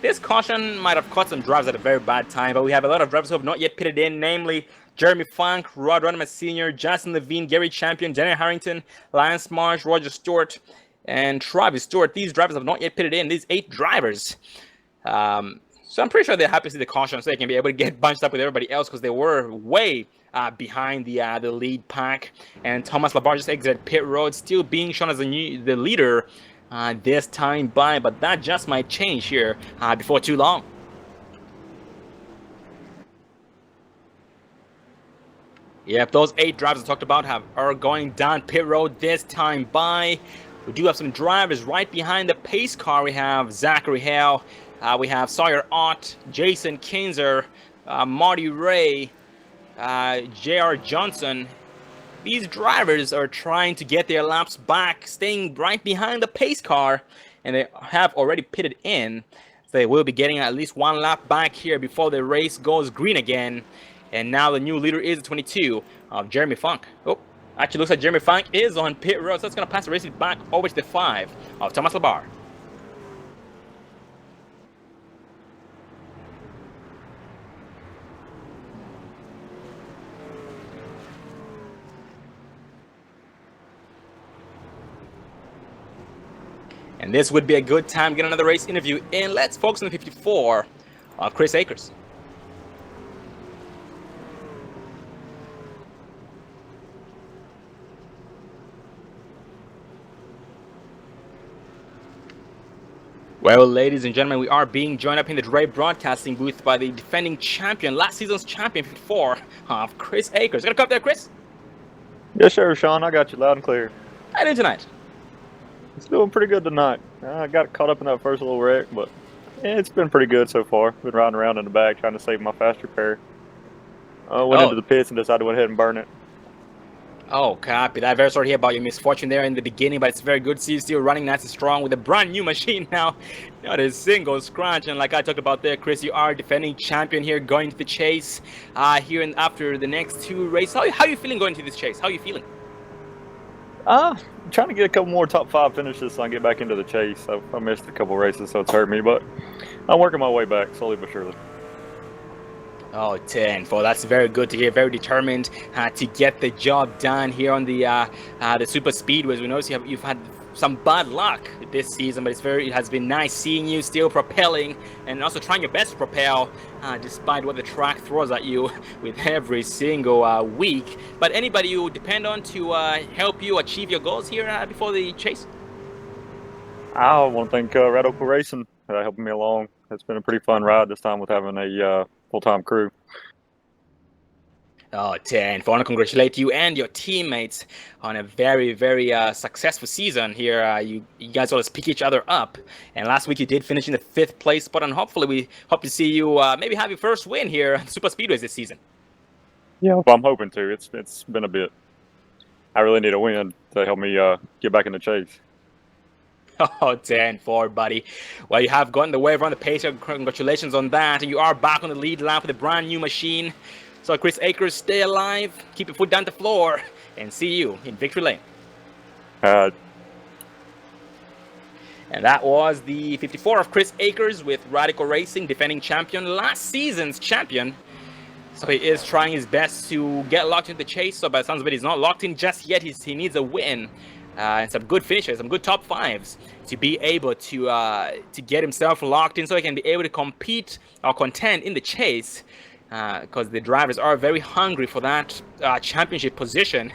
This caution might have caught some drivers at a very bad time, but we have a lot of drivers who have not yet pitted in, namely Jeremy Funk, Rod Rodman Sr., Justin Levine, Gary Champion, Daniel Harrington, Lance Marsh, Roger Stewart, and Travis Stewart. These drivers have not yet pitted in, these 8 drivers. So I'm pretty sure they're happy to see the caution so they can be able to get bunched up with everybody else because they were way behind the lead pack. And Thomas Labarre just exited pit road, still being shown as the leader this time by, but that just might change here before too long. Yep, those 8 drivers I talked about are going down pit road this time by. We do have some drivers right behind the pace car. We have Zachary Hale, we have Sawyer Ott, Jason Kinzer, Marty Ray, J.R. Johnson. These drivers are trying to get their laps back, staying right behind the pace car, and they have already pitted in. So they will be getting at least 1 lap back here before the race goes green again. And now the new leader is the 22 of Jeremy Funk. Oh, actually looks like Jeremy Funk is on pit road, so that's going to pass the race back over to the 5 of Thomas Labarre. And this would be a good time to get another race interview in. Let's focus on the 54 of Chris Akers. Well, ladies and gentlemen, we are being joined up in the Dre Broadcasting booth by the defending champion, last season's champion, 54, of Chris Akers. Gonna come up there, Chris? Yes, sir, Sean. I got you loud and clear. How you doing tonight? It's doing pretty good tonight. I got caught up in that first little wreck, but it's been pretty good so far. Been riding around in the back trying to save my fast repair. Went into the pits and decided to go ahead and burn it. Oh, copy that. Very sorry to hear about your misfortune there in the beginning, but it's very good to see you still running nice and strong with a brand new machine now. Not a single scratch, and like I talked about there, Chris, you are defending champion here, going to the chase here and after the next two races. How are you feeling going to this chase? How are you feeling? Trying to get a couple more top 5 finishes so I can get back into the chase. I missed a couple races, so it's hurt me, but I'm working my way back slowly but surely. Oh, 10-4. That's very good to hear. Very determined to get the job done here on the super speedways. We notice you've had some bad luck this season, but it has been nice seeing you still propelling and also trying your best to propel despite what the track throws at you with every single week. But anybody you depend on to help you achieve your goals here before the chase? I want to thank Red Oak Racing for helping me along. It's been a pretty fun ride this time with having a full-time crew. Oh, 10. I want to congratulate you and your teammates on a very, very successful season here. You guys always pick each other up. And last week you did finish in the 5th place spot, and hopefully we hope to see you maybe have your first win here at Super Speedways this season. Yeah, well, I'm hoping to. It's been a bit. I really need a win to help me get back in the chase. Oh, 10-4, buddy. Well, you have gotten the wave on the pace. Congratulations on that. You are back on the lead lap with a brand new machine. So, Chris Akers, stay alive, keep your foot down the floor, and see you in victory lane. And that was the 54 of Chris Akers with Radical Racing, defending champion, last season's champion. So he is trying his best to get locked into the chase. So by the sounds of it, he's not locked in just yet. He needs a win. And some good finishes, some good top 5s to be able to get himself locked in so he can be able to compete or contend in the chase, because the drivers are very hungry for that championship position.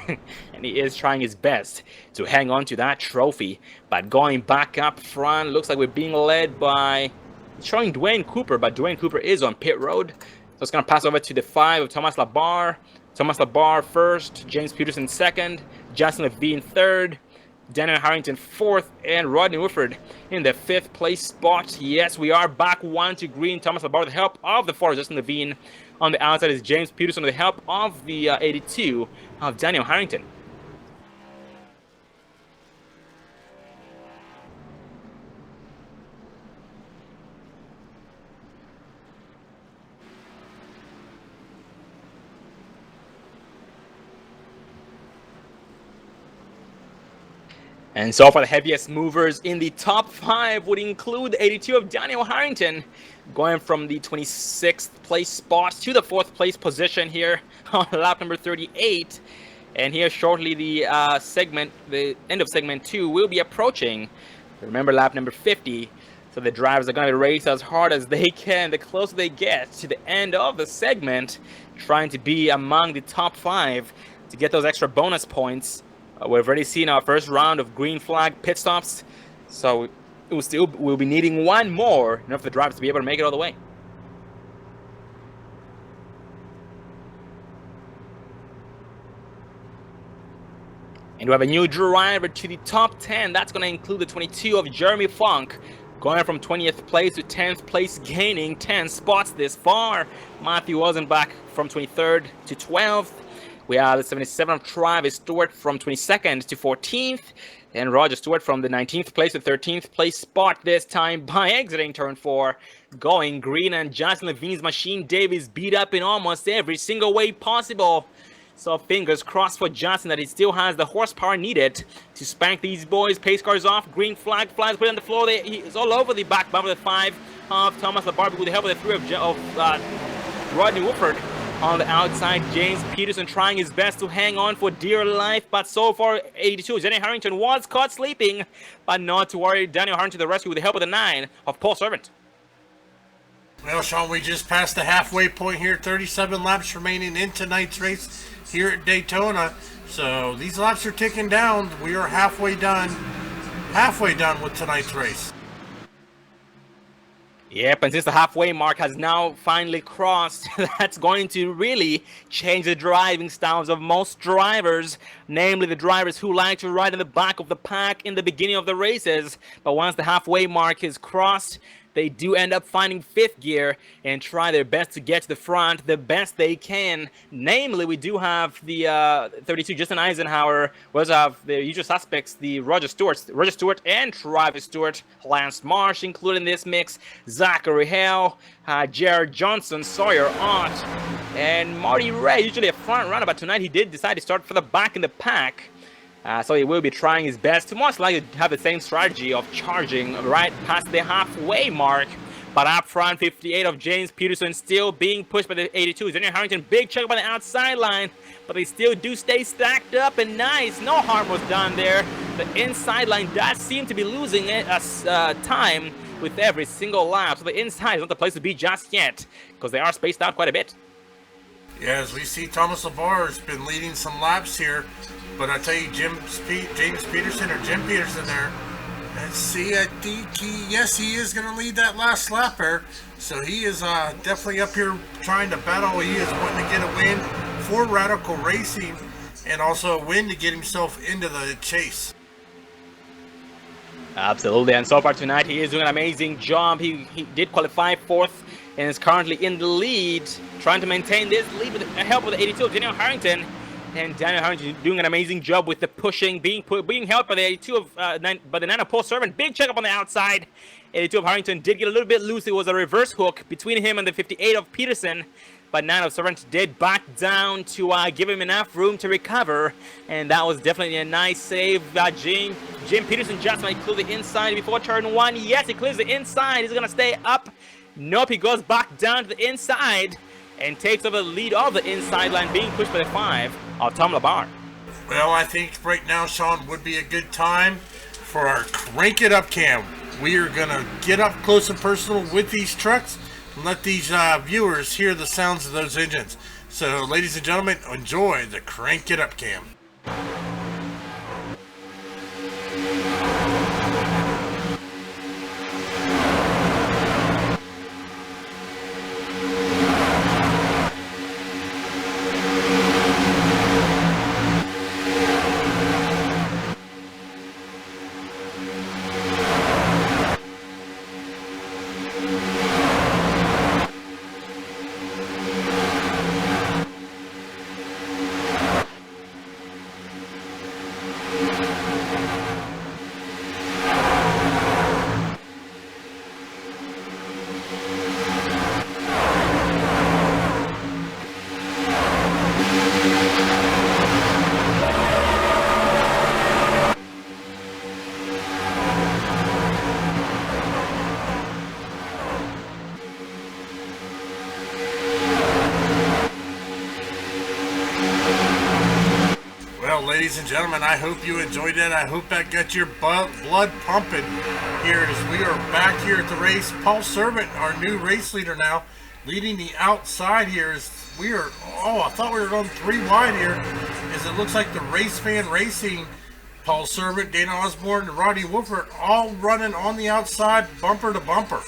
And he is trying his best to hang on to that trophy. But going back up front, looks like we're being led by, showing Dwayne Cooper, but Dwayne Cooper is on pit road. So it's going to pass over to the 5 of Thomas Labar. Thomas Labar first, James Peterson second, Justin Levine third, Daniel Harrington 4th, and Rodney Woodford in the 5th place spot. Yes, we are back 1 to green. Thomas Labar with the help of the 4, Justin Levine. On the outside is James Peterson with the help of the 82 of Daniel Harrington. And so far, the heaviest movers in the top 5 would include the 82 of Daniel Harrington, going from the 26th place spot to the 4th place position here on lap number 38. And here shortly, the end of segment 2 will be approaching. Remember, lap number 50. So the drivers are going to race as hard as they can, the closer they get to the end of the segment, trying to be among the top 5 to get those extra bonus points. We've already seen our first round of green flag pit stops, so we'll be needing 1 more in order for the drivers to be able to make it all the way. And we have a new driver to the top 10. That's going to include the 22 of Jeremy Funk, going from 20th place to 10th place, gaining 10 spots this far. Matthew Ozenbach from 23rd to 12th. We have the 77 of Travis Stewart from 22nd to 14th. And Roger Stewart from the 19th place to 13th place spot this time by exiting turn 4. Going green, and Justin Levine's machine Davis beat up in almost every single way possible. So fingers crossed for Justin that he still has the horsepower needed to spank these boys. Pace cars off, green flag flies, put it on the floor. He's all over the back bumper, the 5 of Thomas Labarbe with the help of the 3 of Rodney Woodford. On the outside, James Peterson trying his best to hang on for dear life, but so far, 82. Daniel Harrington was caught sleeping, but not to worry. Daniel Harrington to the rescue with the help of the 9 of Paul Servant. Well, Sean, we just passed the halfway point here. 37 laps remaining in tonight's race here at Daytona. So these laps are ticking down. We are halfway done with tonight's race. Yep, and since the halfway mark has now finally crossed, that's going to really change the driving styles of most drivers, namely the drivers who like to ride in the back of the pack in the beginning of the races. But once the halfway mark is crossed, they do end up finding fifth gear and try their best to get to the front the best they can. Namely, we do have the 32 Justin Eisenhower, was of the usual suspects, the Roger Stewart and Travis Stewart, Lance Marsh included in this mix, Zachary Hale, Jared Johnson, Sawyer Ott, and Marty Ray, usually a front runner, but tonight he did decide to start for the back in the pack. So he will be trying his best to most likely have the same strategy of charging right past the halfway mark. But up front, 58 of James Peterson still being pushed by the 82. Daniel Harrington, big check on the outside line, but they still do stay stacked up and nice. No harm was done there. The inside line does seem to be losing time with every single lap. So the inside is not the place to be just yet, because they are spaced out quite a bit. Yeah, as we see, Thomas LeVar has been leading some laps here. But I tell you, James Peterson or Jim Peterson there, let's see, I think he is going to lead that last lap there. So he is definitely up here trying to battle. He is wanting to get a win for Radical Racing and also a win to get himself into the chase. Absolutely, and so far tonight he is doing an amazing job. He did qualify fourth and is currently in the lead, trying to maintain this lead with the help of the 82 of Daniel Harrington. And Daniel Harrington doing an amazing job with the pushing, being helped by the 82 of by the 9 of Paul Servant. Big checkup on the outside. 82 of Harrington did get a little bit loose. It was a reverse hook between him and the 58 of Peterson. But 9 of Servant did back down to give him enough room to recover. And that was definitely a nice save. Jim Peterson just might clear the inside before turn 1. Yes, he clears the inside. He's going to stay up. Nope, he goes back down to the inside and takes over the lead of the inside line, being pushed by the 5 of Tom LeVar. Well, I think right now, Sean, would be a good time for our Crank It Up cam. We are going to get up close and personal with these trucks and let these viewers hear the sounds of those engines. So, ladies and gentlemen, enjoy the Crank It Up cam. Ladies and gentlemen, I hope you enjoyed it. I hope that got your blood pumping here as we are back here at the race. Paul Servant, our new race leader now, leading the outside here as we are, I thought we were going 3 wide here, as it looks like the Race Fan Racing, Paul Servant, Dana Osborne, and Rodney Wolfert all running on the outside, bumper to bumper.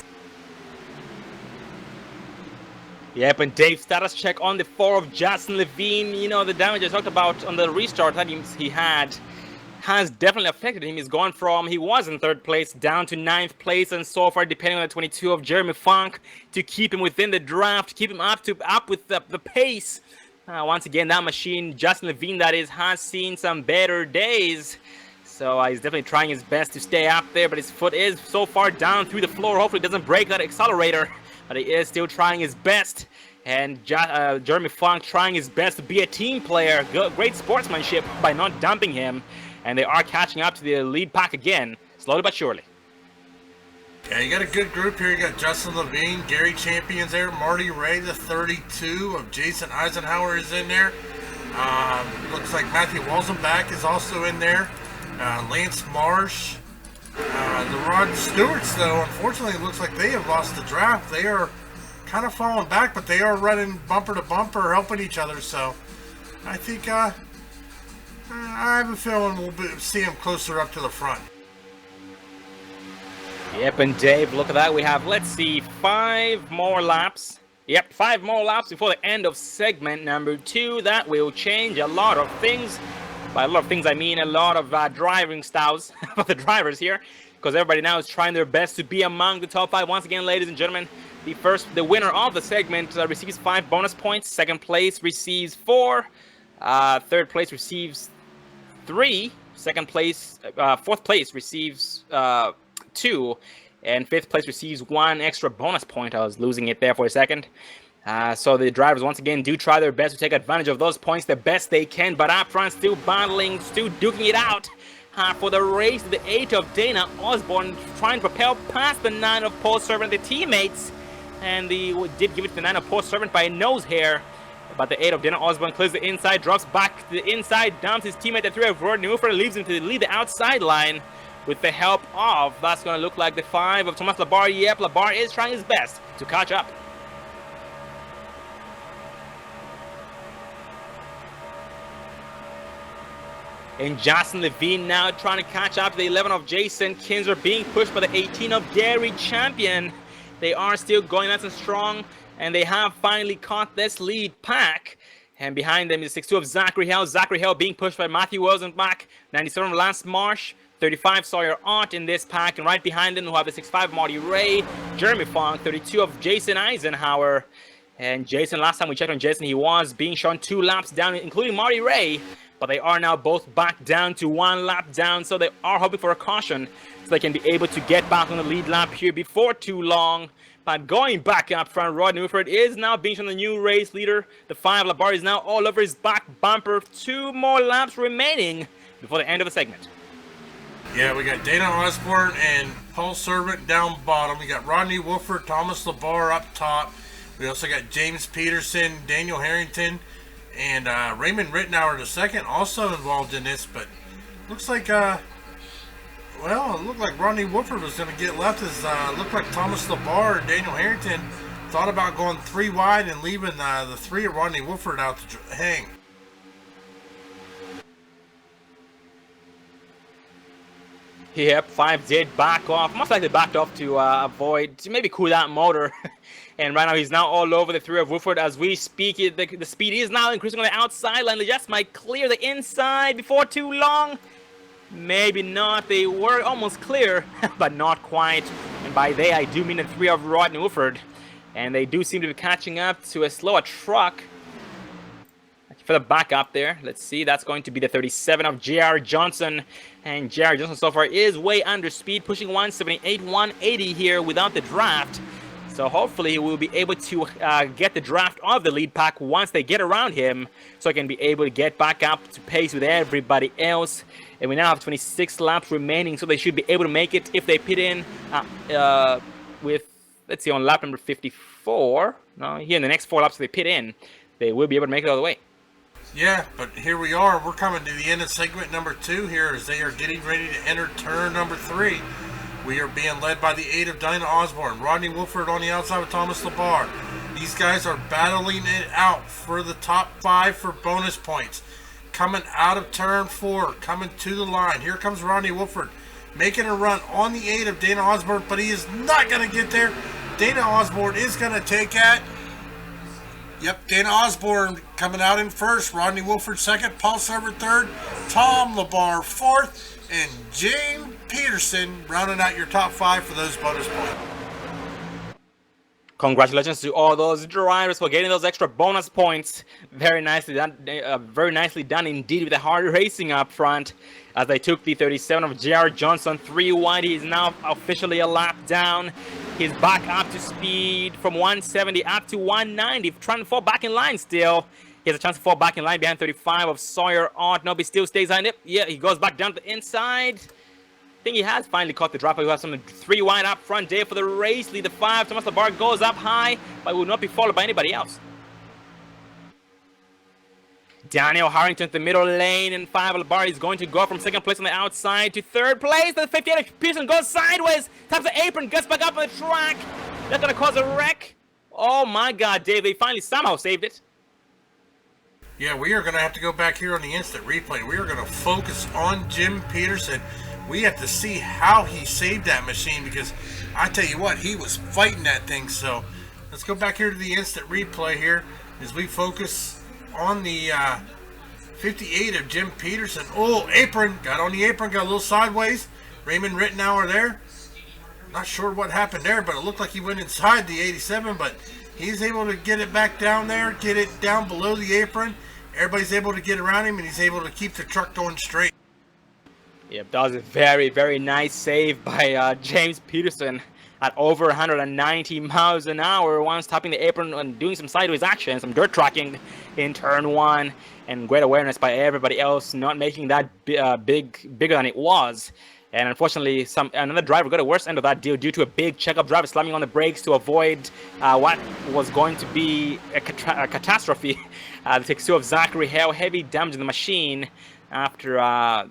Yep, and Dave, status check on the 4 of Justin Levine. You know, the damage I talked about on the restart that he had has definitely affected him. He's gone from, he was in 3rd place down to 9th place, and so far, depending on the 22 of Jeremy Funk, to keep him within the draft, keep him up with the pace. Once again, that machine, Justin Levine, that is, has seen some better days. So he's definitely trying his best to stay up there, but his foot is so far down through the floor. Hopefully, it doesn't break that accelerator. But he is still trying his best, and Jeremy Funk trying his best to be a team player. Great sportsmanship by not dumping him, and they are catching up to the lead pack again, slowly but surely. Yeah, you got a good group here. You got Justin Levine, Gary Champion's there, Marty Ray, the 32 of Jason Eisenhower is in there. Looks like Matthew Walzenbach is also in there. Lance Marsh. The Rod Stewarts, though, unfortunately, it looks like they have lost the draft. They are kind of falling back, but they are running bumper to bumper, helping each other. So I think I have a feeling we'll see them closer up to the front. Yep, and Dave, look at that. We have, let's see, 5 more laps. Yep, 5 more laps before the end of segment number 2. That will change a lot of things. By a lot of things, I mean a lot of driving styles for the drivers here, because everybody now is trying their best to be among the top 5. Once again, ladies and gentlemen, the winner of the segment receives 5 bonus points. Second place receives 4. Third place receives 3. Second place, fourth place receives 2, and fifth place receives 1 extra bonus point. I was losing it there for a second. So the drivers once again do try their best to take advantage of those points the best they can, but up front still battling, still duking it out for the race. The 8 of Dana Osborne trying to propel past the 9 of Paul Servant, the teammates, and they did give it to the 9 of Paul Servant by a nose hair. But the 8 of Dana Osborne clears the inside, drops back to the inside, dumps his teammate, the 3 of Rodney Newford, leaves him to lead the outside line with the help of, that's going to look like the 5 of Thomas Labar. Yep, Labar is trying his best to catch up. And Justin Levine now trying to catch up to the 11 of Jason Kinzer, being pushed by the 18 of Gary Champion. They are still going nice and strong, and they have finally caught this lead pack. And behind them is 6-2 of Zachary Hell. Zachary Hell being pushed by Matthew Wilson-Bach, 97 of Lance Marsh, 35 Sawyer Ott in this pack. And right behind them we have the 6-5 Marty Ray, Jeremy Fong, 32 of Jason Eisenhower. And Jason, last time we checked on Jason, he was being shown 2 laps down, including Marty Ray. But they are now both back down to 1 lap down, so they are hoping for a caution so they can be able to get back on the lead lap here before too long. But going back up front, Rod Newford is now being shown the new race leader. The 5 Labar is now all over his back bumper. 2 more laps remaining before the end of the segment. Yeah, we got Dana Osborne and Paul Servant down bottom. We got Rodney Wolford, Thomas Labar up top. We also got James Peterson, Daniel Harrington, and Raymond Rittenauer II also involved in this. But looks like, well, it looked like Rodney Wolford was going to get left. As looked like Thomas Labar and Daniel Harrington thought about going 3 wide and leaving the 3 of Rodney Wolford out to hang. Yep, 5 did back off. Most likely backed off to avoid, to maybe cool that motor. And right now he's now all over the 3 of Wolford as we speak. The speed is now increasing on the outside line. They just might clear the inside before too long. Maybe not. They were almost clear, but not quite. And by they, I do mean the 3 of Rodney Wolford. And they do seem to be catching up to a slower truck. For the back up there, let's see, that's going to be the 37 of J.R. Johnson. And J.R. Johnson so far is way under speed, pushing 178, 180 here without the draft. So hopefully he will be able to get the draft of the lead pack once they get around him, so he can be able to get back up to pace with everybody else. And we now have 26 laps remaining, so they should be able to make it if they pit in with, let's see, on lap number 54. No, here in the next 4 laps they pit in, they will be able to make it all the way. Yeah, but here we are. We're coming to the end of segment number 2 here as they are getting ready to enter turn number 3. We are being led by the 8 of Dinah Osborne, Rodney Wolford on the outside with Thomas Labar. These guys are battling it out for the top 5 for bonus points. Coming out of turn 4, coming to the line. Here comes Rodney Wolford making a run on the 8 of Dana Osborne, but he is not going to get there. Dana Osborne is going to take it. Yep, Dana Osborne coming out in first, Rodney Wolford second, Paul Servant third, Tom Labar fourth, and James Peterson rounding out your top 5 for those bonus points. Congratulations to all those drivers for getting those extra bonus points. Very nicely done indeed with the hard racing up front as they took the 37 of J.R. Johnson 3 wide. He is now officially a lap down. He's back up to speed from 170 up to 190, trying to fall back in line still. He has a chance to fall back in line behind 35 of Sawyer Ott. No, he still stays on it. Yeah, he goes back down to the inside. I think he has finally caught the drop. He has some 3 wide up front there for the race lead. The 5, Thomas Labar goes up high, but will not be followed by anybody else. Daniel Harrington to the middle lane, and 5 Labar is going to go from 2nd place on the outside to 3rd place. The 58 of Pearson goes sideways, taps the apron, gets back up on the track. That's going to cause a wreck. Oh my God, Dave, they finally somehow saved it. Yeah, we are going to have to go back here on the instant replay. We are going to focus on Jim Peterson. We have to see how he saved that machine, because I tell you what, he was fighting that thing. So let's go back here to the instant replay here as we focus on the 58 of Jim Peterson. Oh, apron, got on the apron, got a little sideways. Raymond Rittenauer there. Not sure what happened there, but it looked like he went inside the 87, but he's able to get it back down there, get it down below the apron. Everybody's able to get around him, and he's able to keep the truck going straight. Yep, that was a very, very nice save by James Peterson at over 190 miles an hour, once topping the apron and doing some sideways action, some dirt tracking in turn one, and great awareness by everybody else, not making that bigger than it was. And unfortunately, another driver got a worse end of that deal due to a big checkup driver slamming on the brakes to avoid what was going to be a catastrophe. It takes two of Zachary Hale, heavy damage in the machine after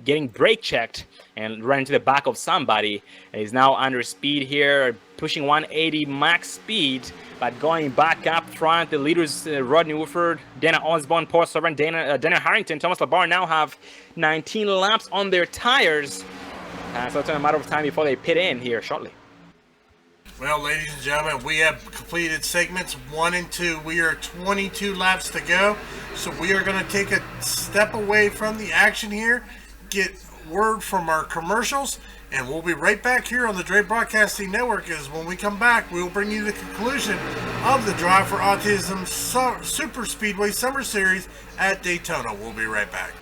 getting brake checked and ran into the back of somebody. And he's now under speed here, pushing 180 max speed, but going back up front. The leaders, Rodney Woodford, Dana Osborne, Paul Sovereign, Dana Harrington, Thomas Labar now have 19 laps on their tires. So it's a matter of time before they pit in here shortly. Well, ladies and gentlemen, we have completed segments 1 and 2. We are 22 laps to go. So we are going to take a step away from the action here, get word from our commercials, and we'll be right back here on the Dre Broadcasting Network. As when we come back, we will bring you the conclusion of the Drive for Autism Super Speedway Summer Series at Daytona. We'll be right back.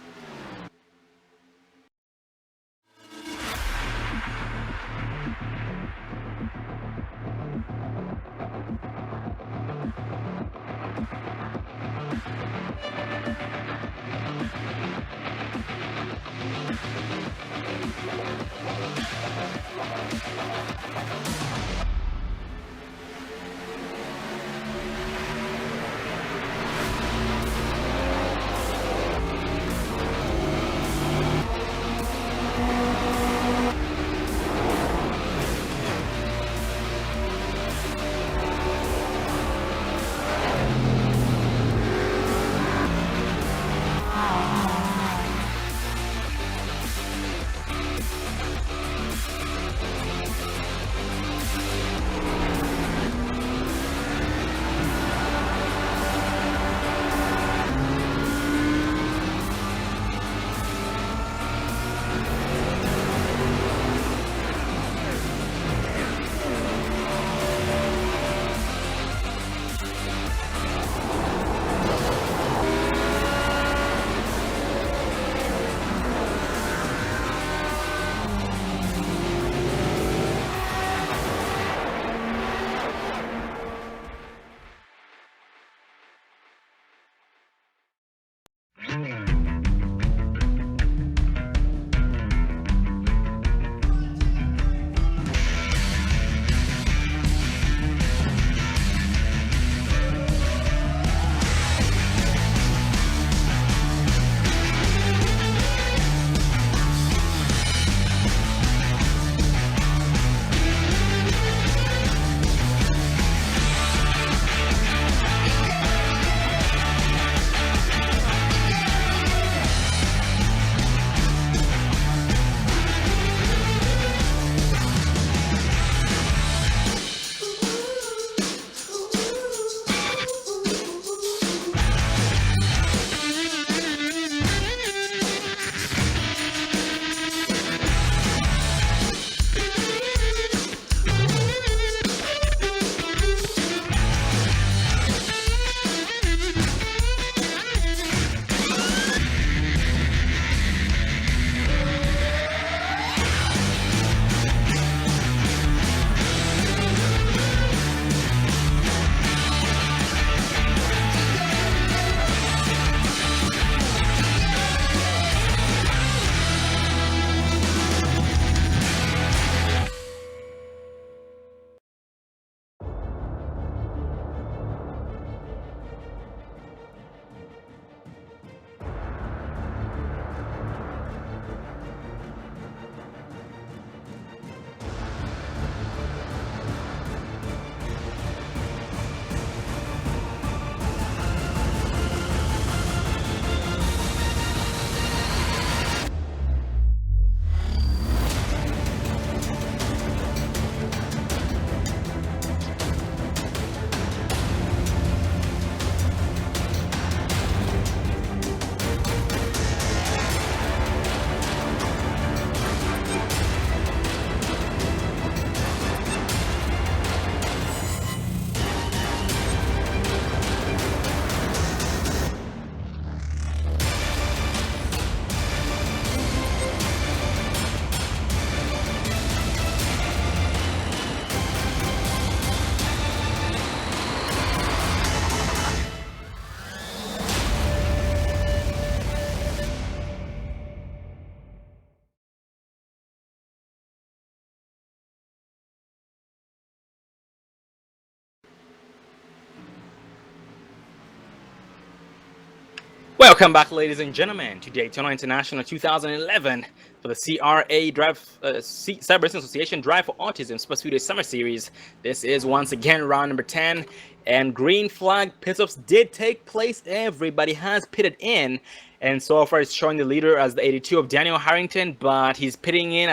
Welcome back, ladies and gentlemen, to Daytona International 2011 for the CRA Drive, Cyber Racing Association Drive for Autism Super Speedway Summer Series. This is once again round number 10, and green flag pit-stops did take place. Everybody has pitted in, and so far it's showing the leader as the 82 of Daniel Harrington, but he pitted in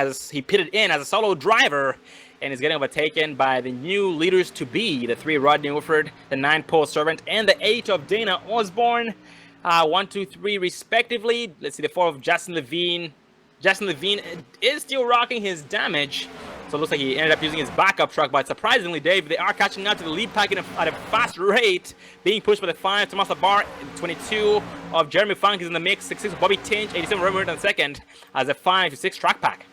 as a solo driver, and is getting overtaken by the new leaders to be, the 3 Rodney Wolford, the 9 Paul Servant, and the 8 of Dana Osborne. 1, 2, 3 respectively. Let's see, the 4 of Justin Levine. Justin Levine is still rocking his damage, so it looks like he ended up using his backup truck, but surprisingly, Dave, they are catching up to the lead pack at a fast rate, being pushed by the 5 Tomas Labar, 22 of Jeremy Funk is in the mix, 66 of Bobby Tinch, 87 Robert on second, as a 5 to 6 track pack.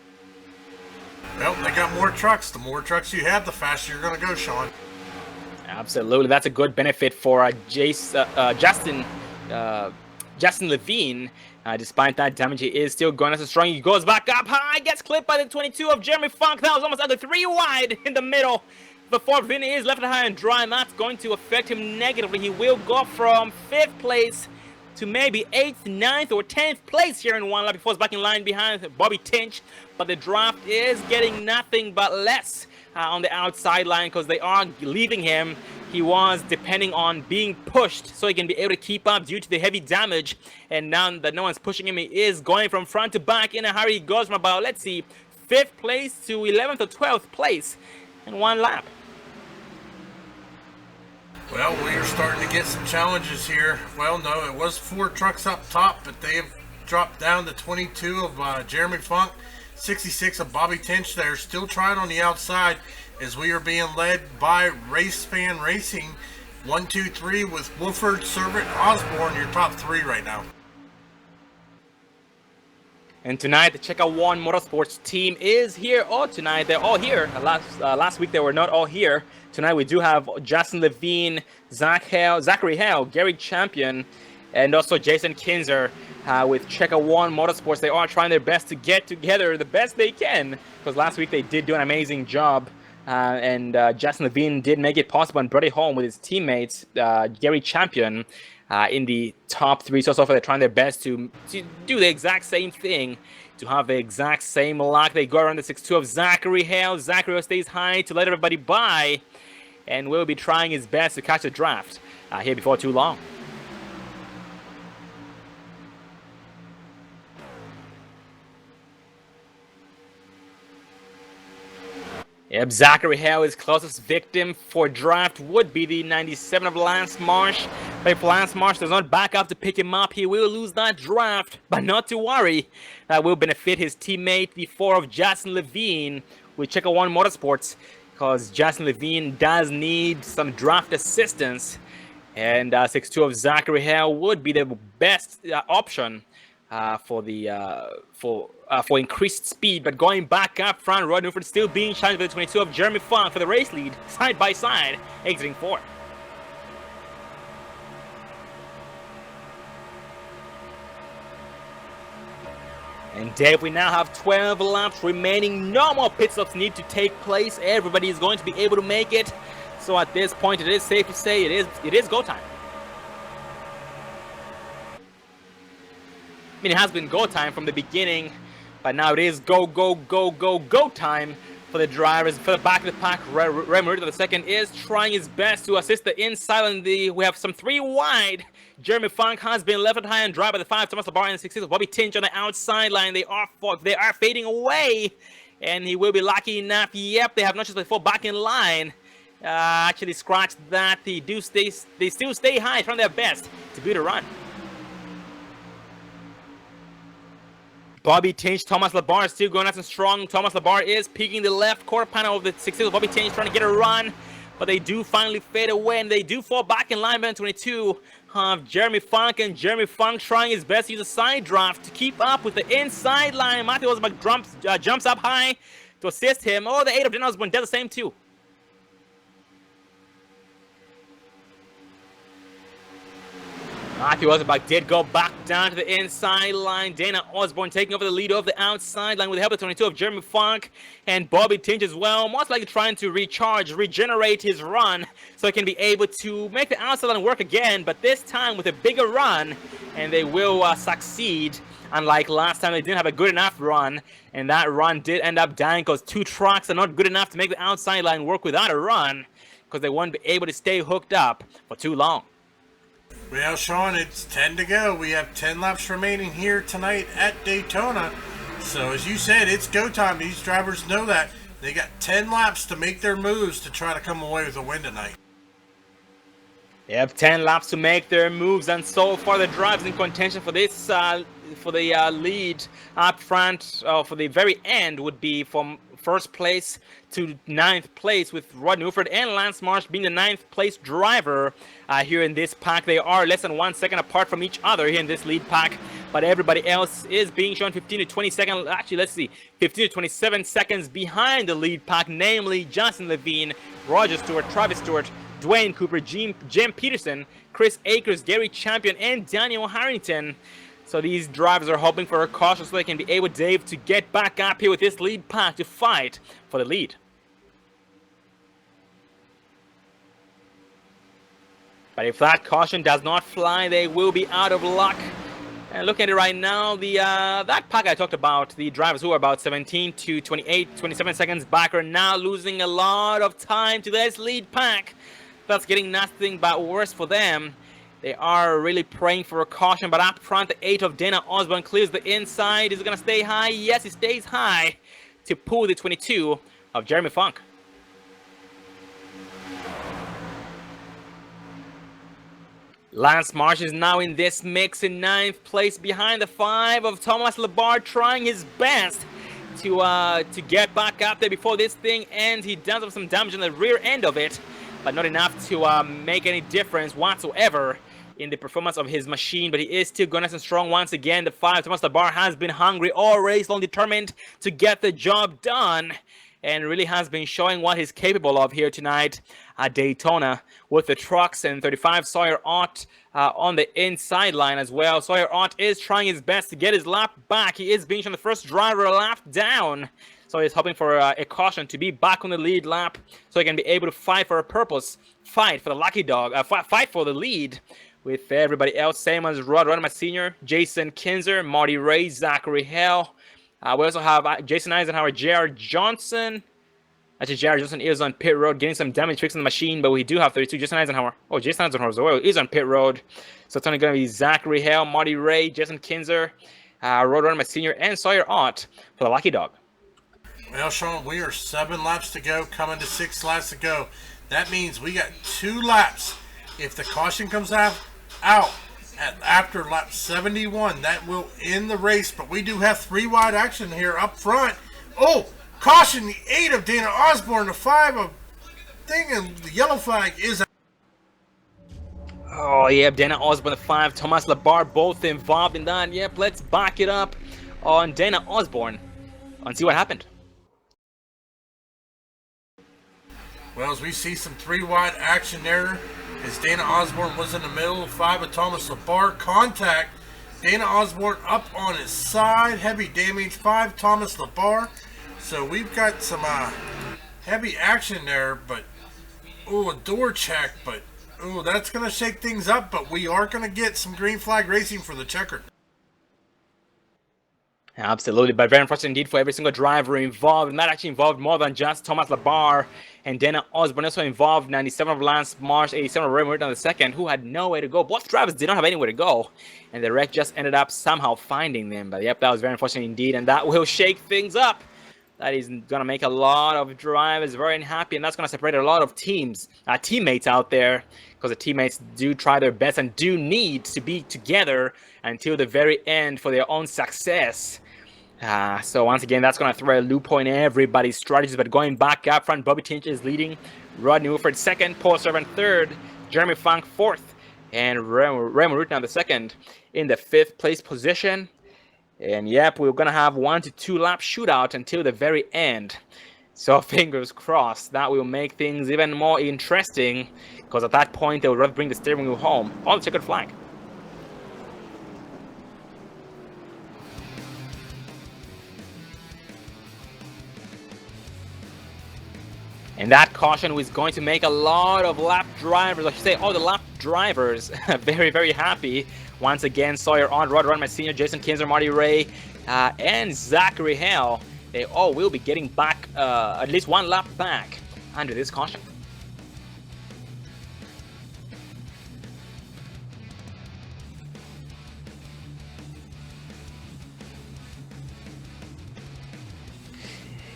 Well, they got more trucks. The more trucks you have, the faster you're going to go, Sean. Absolutely, that's a good benefit for Justin Levine. Despite that damage, he is still going as strong. He goes back up high, gets clipped by the 22 of Jeremy Funk. That was almost under 3 wide in the middle. The 4 of Vinny is left high and dry, and that's going to affect him negatively. He will go from 5th place to maybe 8th, 9th, or 10th place here in one lap before he's back in line behind Bobby Tinch. But the draft is getting nothing but less on the outside line because they are leaving him. He was depending on being pushed so he can be able to keep up due to the heavy damage. And now that no one's pushing him, he is going from front to back in a hurry. He goes from about, let's see, 5th place to 11th or 12th place in one lap. Well, we are starting to get some challenges here. Well, no, it was 4 trucks up top, but they have dropped down to 22 of Jeremy Funk, 66 of Bobby Tinch. They're still trying on the outside as we are being led by Race Fan Racing. 1, 2, 3 with Wolford, Servant, Osborne, your top 3 right now. And tonight, the Checker One Motorsports team is here. Oh, tonight they're all here. Last week they were not all here. Tonight we do have Justin Levine, Zachary Hale, Gary Champion, and also Jason Kinzer with Checker One Motorsports. They are trying their best to get together the best they can, because last week they did do an amazing job. And Justin Levine did make it possible and brought it home with his teammates, Gary Champion, in the top 3. So far they're trying their best to do the exact same thing, to have the exact same luck. They go around the 6-2 of Zachary Hale. Zachary stays high to let everybody by, and will be trying his best to catch the draft here before too long. Yep, Zachary Hale, his closest victim for draft would be the 97 of Lance Marsh. But if Lance Marsh does not back up to pick him up, he will lose that draft. But not to worry, that will benefit his teammate, the 4 of Justin Levine with Checker One Motorsports, because Justin Levine does need some draft assistance. And 6-2 of Zachary Hale would be the best option for increased speed. But going back up front, Rod Newford still being challenged by the 22 of Jeremy Funk for the race lead, side by side, exiting 4th. And Dave, we now have 12 laps remaining. No more pit stops need to take place. Everybody is going to be able to make it. So at this point, it is safe to say it is go time. I mean, it has been go time from the beginning, but now it is go time for the drivers. For the back of the pack, Ray the second is trying his best to assist the inside, and we have some 3 wide. Jeremy Funk has been left high and dry by the 5 Thomas Labar and 6 Bobby Tinch on the outside line. They are fading away, and he will be lucky enough. Yep, they have not just before back in line. Actually scratched that. They still stay high, trying their best to beat a run. Bobby Tinch, Thomas Labar still going nice and strong. Thomas Labar is peeking the left quarter panel of the 6 Bobby Tinch, trying to get a run, but they do finally fade away, and they do fall back in line by 22 of Jeremy Funk, and Jeremy Funk trying his best to use a side draft to keep up with the inside line. Matthew Osborne jumps up high to assist him. Oh, the 8 of Dana Osborne does the same too. Matthew Osborne did go back down to the inside line. Dana Osborne taking over the lead of the outside line with the help of 22 of Jeremy Funk and Bobby Tinch as well. Most likely trying to regenerate his run so he can be able to make the outside line work again, but this time with a bigger run, and they will succeed. Unlike last time, they didn't have a good enough run, and that run did end up dying because 2 trucks are not good enough to make the outside line work without a run because they won't be able to stay hooked up for too long. Well, Sean, it's 10 to go. We have 10 laps remaining here tonight at Daytona. So, as you said, it's go time. These drivers know that. They got 10 laps to make their moves to try to come away with a win tonight. They have 10 laps to make their moves, and so far the drivers in contention for this, for the lead up front, for the very end would be from first place to 9th place, with Rod Newford and Lance Marsh being the 9th place driver here in this pack. They are less than 1 second apart from each other here in this lead pack, but everybody else is being shown 15 to 20 seconds. Actually, let's see, 15 to 27 seconds behind the lead pack, namely Justin Levine, Roger Stewart, Travis Stewart, Dwayne Cooper, Jim Peterson, Chris Akers, Gary Champion, and Daniel Harrington. So these drivers are hoping for a caution so they can be able, Dave, to get back up here with this lead pack to fight for the lead. But if that caution does not fly, they will be out of luck. And looking at it right now, the that pack I talked about, the drivers who are about 17 to 28, 27 seconds back are now losing a lot of time to this lead pack. That's getting nothing but worse for them. They are really praying for a caution, but up front, the 8 of Dana Osborne clears the inside. Is it going to stay high? Yes, it stays high to pull the 22 of Jeremy Funk. Lance Marsh is now in this mix in 9th place behind the 5 of Thomas Labarre, trying his best to get back up there before this thing ends. He does have some damage on the rear end of it, but not enough to make any difference whatsoever in the performance of his machine. But he is still going nice and strong once again. The 5, Thomas Labarre, has been hungry all race long, determined to get the job done, and really has been showing what he's capable of here tonight at Daytona with the trucks. And 35 Sawyer Ott on the inside line as well. Sawyer Ott is trying his best to get his lap back. He is being shown the first driver lap down, so he's hoping for a caution to be back on the lead lap so he can be able to fight for a purpose, fight for the lucky dog, fight for the lead with everybody else. Same as Rod Rodman Sr., Jason Kinzer, Marty Ray, Zachary Hale. We also have Jason Eisenhower, J.R. Johnson. Actually, J.R. Johnson is on pit road getting some damage fixing the machine, but we do have 32. Jason Eisenhower. Oh, Jason Eisenhower as well is on pit road. So it's only going to be Zachary Hale, Marty Ray, Jason Kinzer, Rod Rodman Sr., and Sawyer Ott for the lucky dog. Well, Sean, we are 7 laps to go, coming to 6 laps to go. That means we got 2 laps. If the caution comes out after lap 71, that will end the race. But we do have 3 wide action here up front. Oh, caution, the 8 of Dana Osborne, the 5 of thing, and the yellow flag is. Oh, yeah, Dana Osborne, the 5, Thomas Labarre, both involved in that. Yep, let's back it up on Dana Osborne and see what happened. Well, as we see some 3 wide action there, as Dana Osborne was in the middle, 5 of Thomas Labarre, contact. Dana Osborne up on his side, heavy damage, 5 Thomas Labarre. So we've got some heavy action there, but a door check, but that's going to shake things up, but we are going to get some green flag racing for the checker. Absolutely, but very unfortunate indeed for every single driver involved, and that actually involved more than just Thomas Labarre and Dana Osborne. Also involved 97 of Lance Marsh, 87 of Raymond on the second, who had nowhere to go. Both drivers did not have anywhere to go, and the wreck just ended up somehow finding them. But yep, that was very unfortunate indeed, and that will shake things up. That is going to make a lot of drivers very unhappy, and that's going to separate a lot of teammates out there, because the teammates do try their best and do need to be together until the very end for their own success. So once again, that's going to throw a loophole in everybody's strategies. But going back up front, Bobby Tinch is leading, Rodney Wolford second, Paul Servant third, Jeremy Funk fourth, and Raymond Root now the second in the 5th place position. And yep, we're going to have 1 to 2 lap shootout until the very end. So fingers crossed, that will make things even more interesting, because at that point they will rather bring the steering wheel home on the checkered flag. caution, who is going to make a lot of lap drivers, I should say all the lap drivers, very, very happy. Once again, Sawyer on, Rod Run, my senior, Jason Kinzer, Marty Ray, and Zachary Hale. They all will be getting back, at least one lap back under this caution.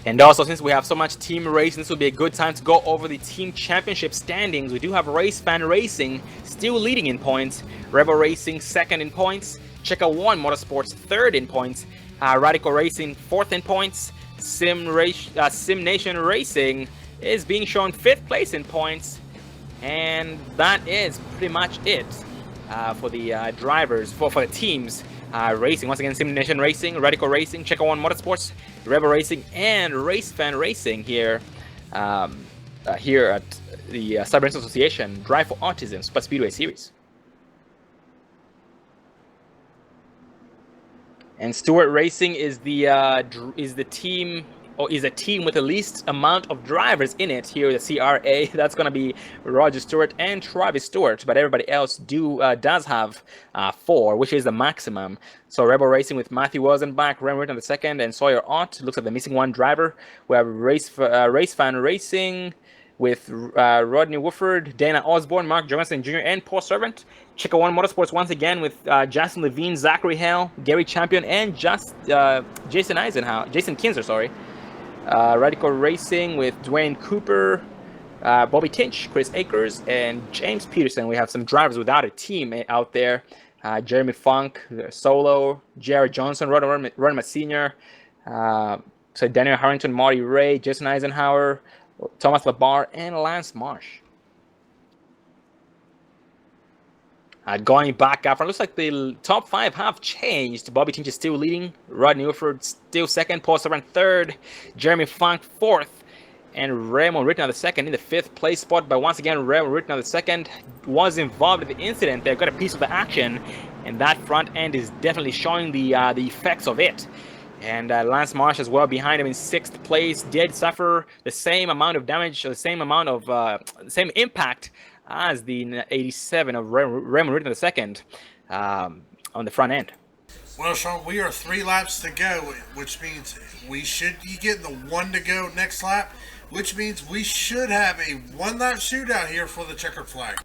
And also, since we have so much team racing, this will be a good time to go over the team championship standings. We do have Race Fan Racing still leading in points, Rebel Racing second in points, Checker One Motorsports third in points, Radical Racing fourth in points, Sim Nation Racing is being shown fifth place in points, and that is pretty much it for the drivers, for the teams. Racing, once again, Sim Nation Racing, Radical Racing, Checker One Motorsports, Rebel Racing, and Race Fan Racing here here at the Cyber Association Drive for Autism Super Speedway Series. And Stewart Racing is the team, or is a team with the least amount of drivers in it here at the CRA. That's going to be Roger Stewart and Travis Stewart, but everybody else does have 4, which is the maximum. So Rebel Racing with Matthew Wozenbach, Rem Ritt on the second, and Sawyer Ott. Looks like the missing one driver. We have Race Fan Racing with Rodney Wooford, Dana Osborne, Mark Johnson Jr., and Paul Servant. Checker One Motorsports once again with Justin Levine, Zachary Hale, Gary Champion, and Jason Kinzer, sorry. Radical Racing with Dwayne Cooper, Bobby Tinch, Chris Akers, and James Peterson. We have some drivers without a team out there. Jeremy Funk, Solo, Jared Johnson, Ron Sr., so Daniel Harrington, Marty Ray, Jason Eisenhower, Thomas Labar, and Lance Marsh. Going back up, it looks like the top 5 have changed. Bobby Tinch is still leading, Rodney Wooford still second, Paul Servant third, Jeremy Funk fourth, and Raymond Rittenhouse the second in the 5th place spot. But once again, Raymond Rittenhouse the second was involved in the incident. They've got a piece of the action, and that front end is definitely showing the effects of it. And Lance Marsh as well behind him in 6th place did suffer the same amount of damage, the same amount of same impact as the 87 of Raymond Rittenhouse the second on the front end. Well, Sean, we are 3 laps to go, which means we should be getting the 1 to go next lap, which means we should have a 1-lap shootout here for the checkered flag.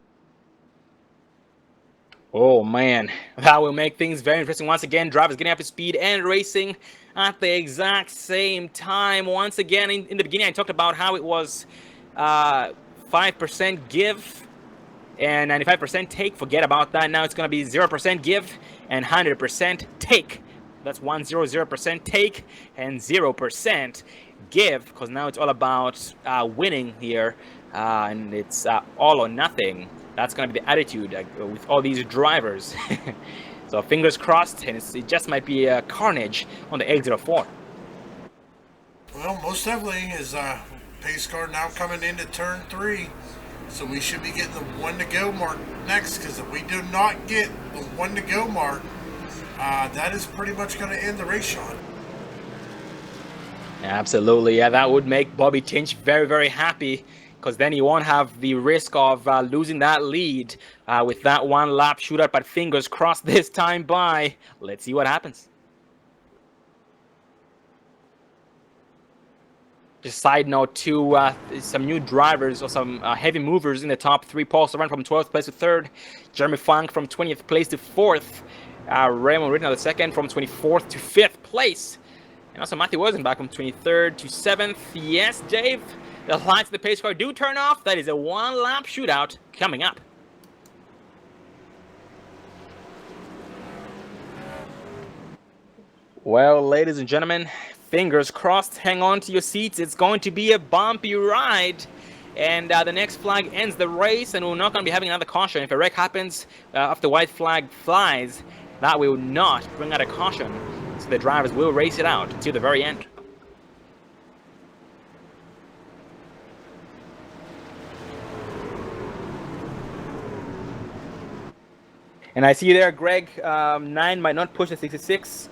Oh man, that will make things very interesting. Once again, drivers getting up to speed and racing at the exact same time. Once again, in the beginning, I talked about how it was 5% give and 95% take. Forget about that. Now it's going to be 0% give and 100% take. That's 100% take and 0% give, because now it's all about winning here, and it's all or nothing. That's going to be the attitude with all these drivers. So fingers crossed, and it just might be a carnage on the exit of 4. Well, most definitely is pace car now coming into turn 3. So we should be getting the 1 to go mark next, because if we do not get the 1 to go mark, that is pretty much going to end the race, Sean. Absolutely, yeah, that would make Bobby Tinch very, very happy, because then he won't have the risk of losing that lead with that 1-lap shootout. But fingers crossed this time by. Let's see what happens. Just side note too, some new drivers or some heavy movers in the top 3. Paul Servant from 12th place to 3rd. Jeremy Funk from 20th place to 4th. Raymond Rittenhouse the 2nd from 24th to 5th place. And also Matthew Wozenbach from 23rd to 7th. Yes, Dave, the lights of the pace car do turn off. That is a 1-lap shootout coming up. Well, ladies and gentlemen, fingers crossed, hang on to your seats. It's going to be a bumpy ride. And the next flag ends the race, and we're not going to be having another caution. If a wreck happens after the white flag flies, that will not bring out a caution. So the drivers will race it out to the very end. And I see there, Greg, 9 might not push the 66.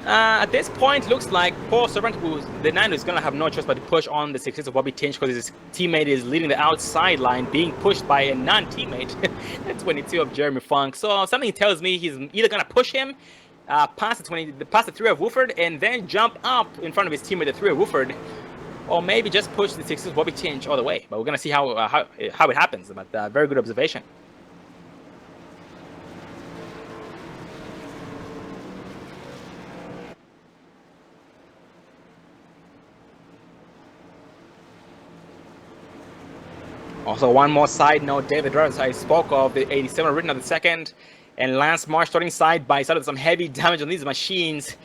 At this point, looks like Paul Servant, the 9 is going to have no choice but to push on the 6 of Bobby Tinch because his teammate is leading the outside line, being pushed by a non-teammate, the 22 of Jeremy Funk. So something tells me he's either going to push him past the 3 of Wooford and then jump up in front of his teammate, the 3 of Wooford, or maybe just push the 6 of Bobby Tinch all the way. But we're going to see how it happens. But very good observation. Also, one more side note, David Rose, I spoke of the 87 written on the second, and Lance Marsh starting side by side with some heavy damage on these machines.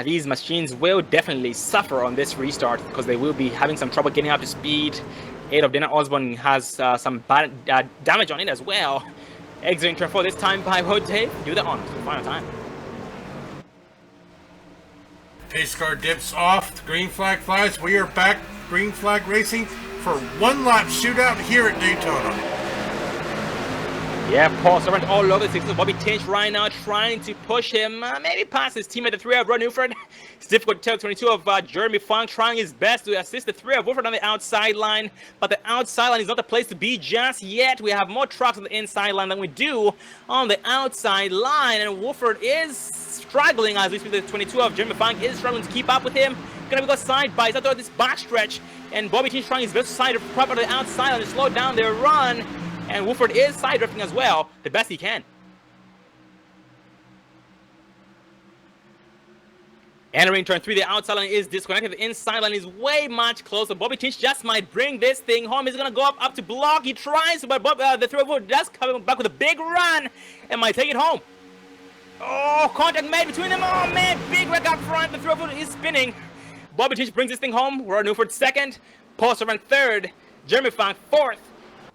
These machines will definitely suffer on this restart because they will be having some trouble getting up to speed. 8 of Dana Osborne has some bad, damage on it as well. Exiting turn 4 this time by Dave. Do the honors for the final time. Pace car dips off. The green flag flies. We are back. Green flag racing for one lap shootout here at Daytona. Yeah, Paul Servant all over the 6 of Bobby Tinch right now, trying to push him, maybe past his teammate, the 3 of Ron Newford. It's difficult to tell. 22 of Jeremy Funk trying his best to assist the 3 of Wooford on the outside line, but the outside line is not the place to be just yet. We have more trucks on the inside line than we do on the outside line, and Wooford is struggling, as we see the 22 of Jeremy Funk is struggling to keep up with him. Gonna go side by side this backstretch, and Bobby Tinch trying his best to side prop on the outside line to slow down their run. And Wooford is side drifting as well, the best he can. Entering turn 3, the outside line is disconnected. The inside line is way much closer. Bobby Tinch just might bring this thing home. He's gonna go up to block. He tries, but the 3 of Wooford does come back with a big run and might take it home. Oh, contact made between them. Oh man, big wreck up front. The 3 of Wooford is spinning. Bobby Tinch brings this thing home. Ron Newford second, Paul Servant third, Jeremy Funk fourth,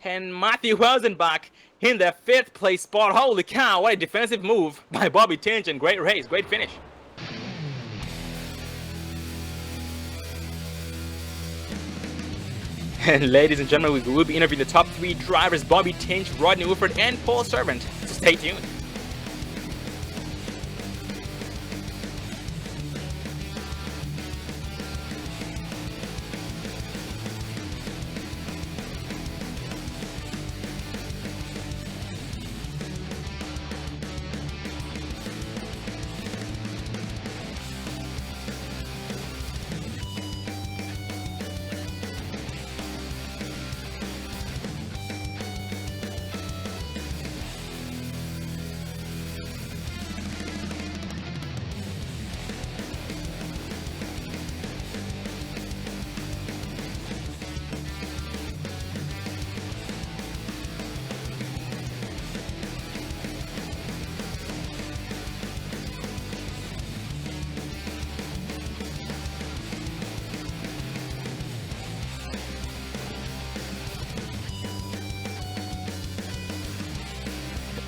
and Matthew Welsenbach in the 5th place spot. Holy cow, what a defensive move by Bobby Tinch, and great race, great finish. And ladies and gentlemen, we will be interviewing the top 3 drivers, Bobby Tinch, Rodney Wooford, and Paul Servant. So stay tuned.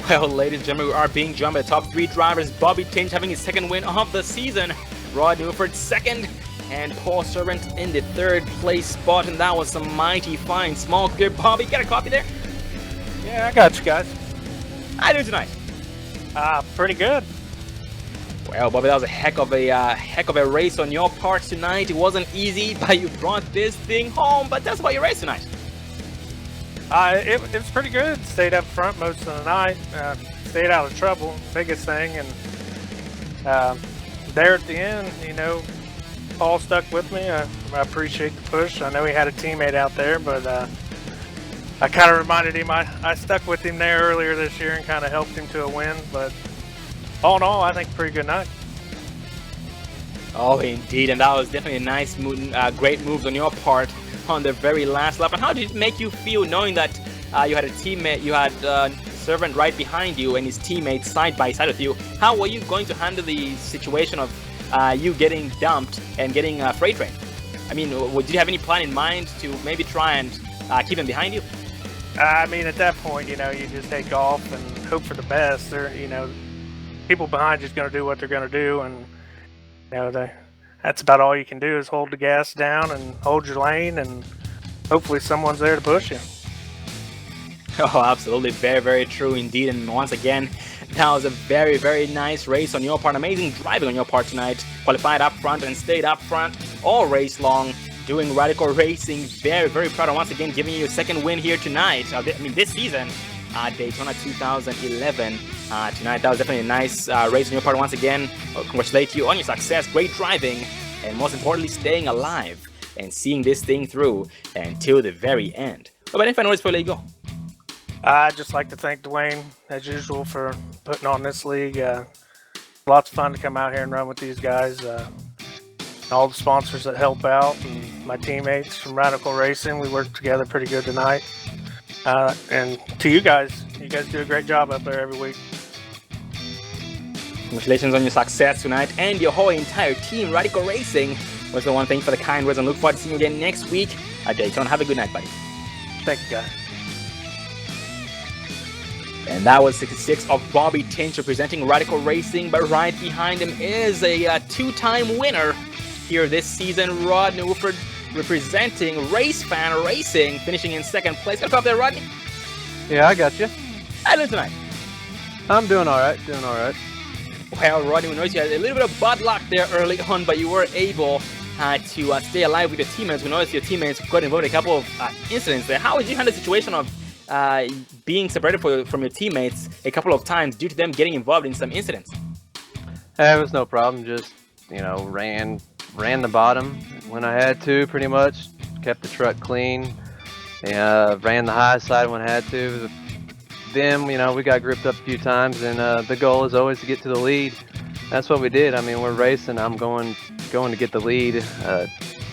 Well, ladies and gentlemen, we are being joined by the top 3 drivers. Bobby Tinch having his 2nd win of the season. Rod Newford 2nd. And Paul Servant in the 3rd place spot. And that was some mighty fine small clear. Bobby, got a copy there? Yeah, I got you guys. How you doing tonight? Pretty good. Well, Bobby, that was a heck of a race on your part tonight. It wasn't easy, but you brought this thing home. But tell us about your race tonight. It was pretty good. Stayed up front most of the night. Stayed out of trouble, biggest thing. And there at the end, you know, Paul stuck with me. I appreciate the push. I know he had a teammate out there, but I kind of reminded him I stuck with him there earlier this year and kind of helped him to a win. But all in all, I think pretty good night. Oh, indeed, and that was definitely a nice, great moves on your part on the very last lap. And how did it make you feel knowing that you had a teammate, you had Servant right behind you and his teammates side by side with you? How were you going to handle the situation of you getting dumped and getting freight train? I mean, did you have any plan in mind to maybe try and keep them behind you? I mean, at that point, you know, you just take off and hope for the best. They're, you know, people behind you is going to do what they're going to do, and you know that's about all you can do is hold the gas down and hold your lane, and hopefully someone's there to push you. Oh, absolutely. Very, very true indeed. And once again, that was a very, very nice race on your part. Amazing driving on your part tonight. Qualified up front and stayed up front all race long, doing radical racing. Very, very proud. And once again, giving you a second win here tonight. This season, Daytona 2011. Tonight, that was definitely a nice race on your part. Once again, congratulate you on your success. Great driving. And most importantly, staying alive and seeing this thing through until the very end. But any final words before I let you go? I'd just like to thank Dwayne, as usual, for putting on this league. Lots of fun to come out here and run with these guys. All the sponsors that help out, and my teammates from Radical Racing. We worked together pretty good tonight. And to you guys do a great job up there every week. Congratulations on your success tonight and your whole entire team, Radical Racing. Was the one thing for the kind words, and look forward to seeing you again next week at Daytona. Have a good night, buddy. Thank you, guys. And that was 66 of Bobby Tinch representing Radical Racing, but right behind him is a two-time winner here this season, Rodney Wolford, representing Race Fan Racing, finishing in second place. Got up there, Rodney? Yeah, I got you. How you doing tonight? I'm doing all right, Well, Rodney, we noticed you had a little bit of bad luck there early on, but you were able to stay alive with your teammates. We noticed your teammates got involved in a couple of incidents there. How did you handle the situation of being separated from your teammates a couple of times due to them getting involved in some incidents? It was no problem. Just, ran the bottom when I had to, pretty much. Kept the truck clean. Ran the high side when I had to. Then, we got gripped up a few times, and the goal is always to get to the lead. That's what we did. I mean, we're racing. I'm going to get the lead.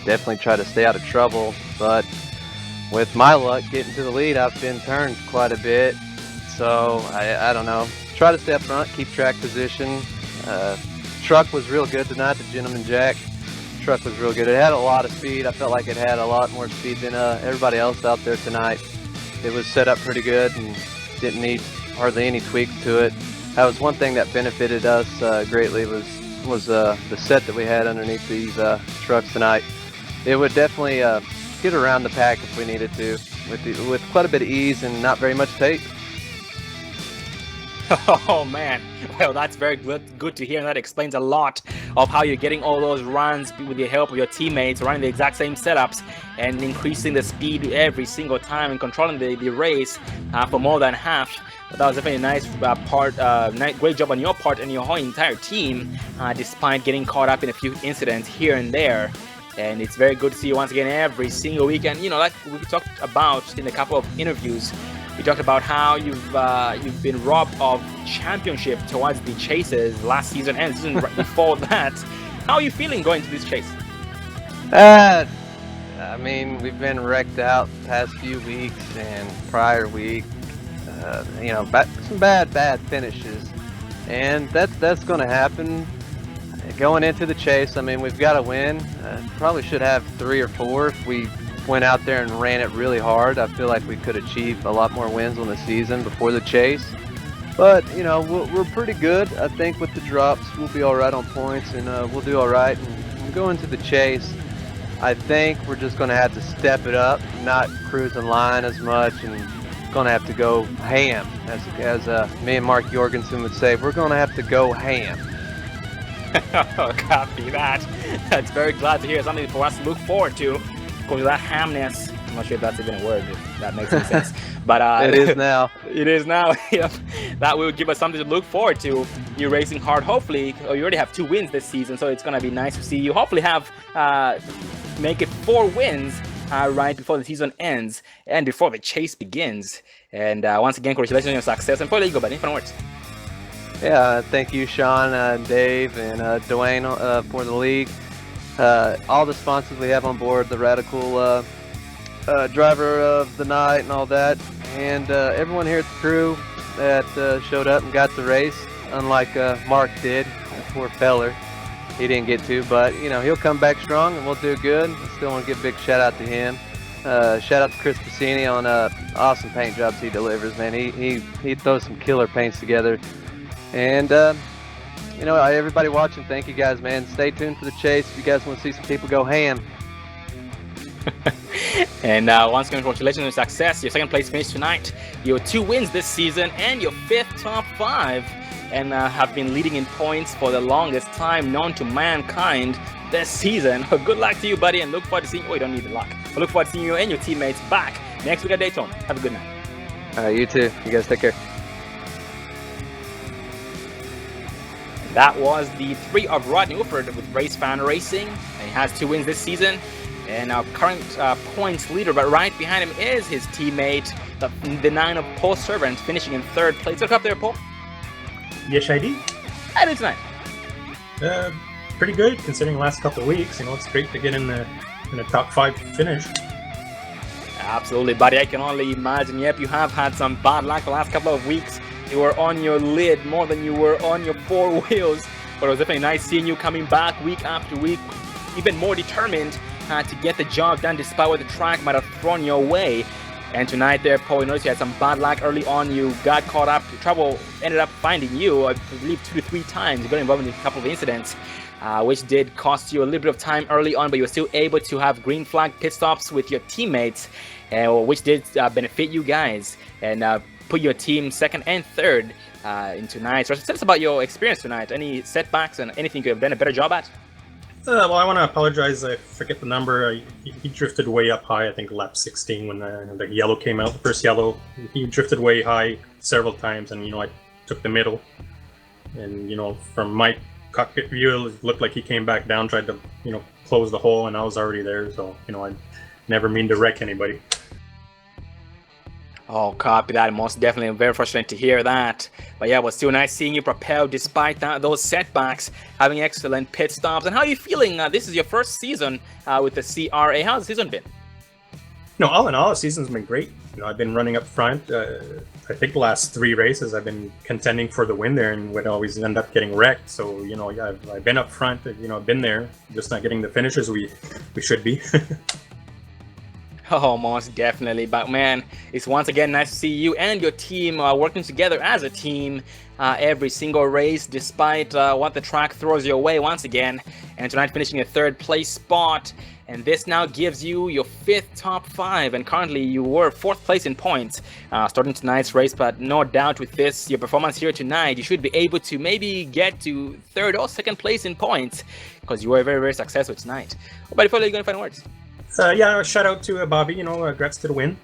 Definitely try to stay out of trouble, but with my luck getting to the lead, I've been turned quite a bit. So I don't know. Try to stay up front, keep track position. Truck was real good tonight. The Gentleman Jack truck was real good. It had a lot of speed. I felt like it had a lot more speed than everybody else out there tonight. It was set up pretty good and didn't need hardly any tweaks to it. That was one thing that benefited us greatly was the set that we had underneath these trucks tonight. It would definitely get around the pack if we needed to with quite a bit of ease and not very much tape. Oh man, well that's very good to hear, and that explains a lot of how you're getting all those runs with the help of your teammates, running the exact same setups and increasing the speed every single time and controlling the race for more than half. But that was definitely a nice great job on your part and your whole entire team, despite getting caught up in a few incidents here and there. And it's very good to see you once again every single weekend. Like we talked about in a couple of interviews, we talked about how you've been robbed of championship towards the chases last season and the season before that. How are you feeling going to this chase? I mean, we've been wrecked out the past few weeks and prior week. Some bad finishes, and that's going to happen going into the chase. I mean, we've got to win. Probably should have 3 or 4 if we went out there and ran it really hard. I feel like we could achieve a lot more wins on the season before the chase. But, we're pretty good. I think with the drops, we'll be all right on points, and we'll do all right. And going to the chase, I think we're just going to have to step it up, not cruise in line as much, and going to have to go ham, as me and Mark Jorgensen would say. We're going to have to go ham. Copy that. That's very glad to hear. Something for us to look forward to. Because that hamness, I'm not sure if that's even a word, if that makes any sense. But it is now. It is now. Yep. That will give us something to look forward to. You're racing hard. Hopefully, you already have 2 wins this season, so it's going to be nice to see you. Hopefully have make it 4 wins right before the season ends and before the chase begins. And once again, congratulations on your success. And before you go, buddy, final words. Yeah, thank you, Sean, Dave, and Dwayne for the league. All the sponsors we have on board, the Radical driver of the night and all that, and everyone here at the crew that showed up and got the race, unlike Mark did, poor feller. He didn't get to, but he'll come back strong and we'll do good. I still want to give a big shout out to him. Shout out to Chris Piscini on awesome paint jobs he delivers, man. He throws some killer paints together. And everybody watching, thank you guys, man. Stay tuned for the chase if you guys want to see some people go ham. And once again, congratulations on your success. Your second place finish tonight. Your 2 wins this season and your 5th top 5. And have been leading in points for the longest time known to mankind this season. Good luck to you, buddy, and look forward to seeing you. Oh, you don't need the luck. But look forward to seeing you and your teammates back next week at Daytona. Have a good night. You too. You guys take care. That was the 3 of Rodney Wolford with Race Fan Racing. He has 2 wins this season. And our current points leader, but right behind him is his teammate, the 9 of Paul Servant, finishing in 3rd place. Look up there, Paul. Yes, I did. How did tonight? Pretty good considering the last couple of weeks. You know, it's great to get in the top 5 finish. Absolutely, buddy. I can only imagine. Yep, you have had some bad luck the last couple of weeks. You were on your lid more than you were on your 4 wheels. But it was definitely nice seeing you coming back week after week, even more determined to get the job done despite what the track might have thrown your way. And tonight there, Paul, you noticed you had some bad luck early on. You got caught up. Trouble ended up finding you, I believe, 2 to 3 times. You got involved in a couple of incidents, which did cost you a little bit of time early on, but you were still able to have green flag pit stops with your teammates, which did benefit you guys and put your team 2nd and 3rd in tonight. So tell us about your experience tonight. Any setbacks and anything you could have done a better job at? Well, I want to apologize. I forget the number. He drifted way up high. I think lap 16 when the yellow came out, the first yellow. He drifted way high several times, and I took the middle. And from my cockpit view, it looked like he came back down, tried to close the hole, and I was already there. So I never mean to wreck anybody. Oh, copy that. Most definitely very frustrating to hear that. But yeah, it was still nice seeing you propel despite those setbacks, having excellent pit stops. And how are you feeling? This is your first season with the CRA. How's the season been? All in all, the season's been great. I've been running up front. I think the last 3 races I've been contending for the win there and would always end up getting wrecked. So, I've been up front, I've been there, just not getting the finishes we should be. Oh, most definitely. But man, it's once again nice to see you and your team working together as a team every single race, despite what the track throws your way once again. And tonight finishing a 3rd place spot. And this now gives you your 5th top 5. And currently you were 4th place in points starting tonight's race. But no doubt with this, your performance here tonight, you should be able to maybe get to 3rd or 2nd place in points, because you were very, very successful tonight. But before you go, final words. Yeah, shout out to Bobby, congrats to the win.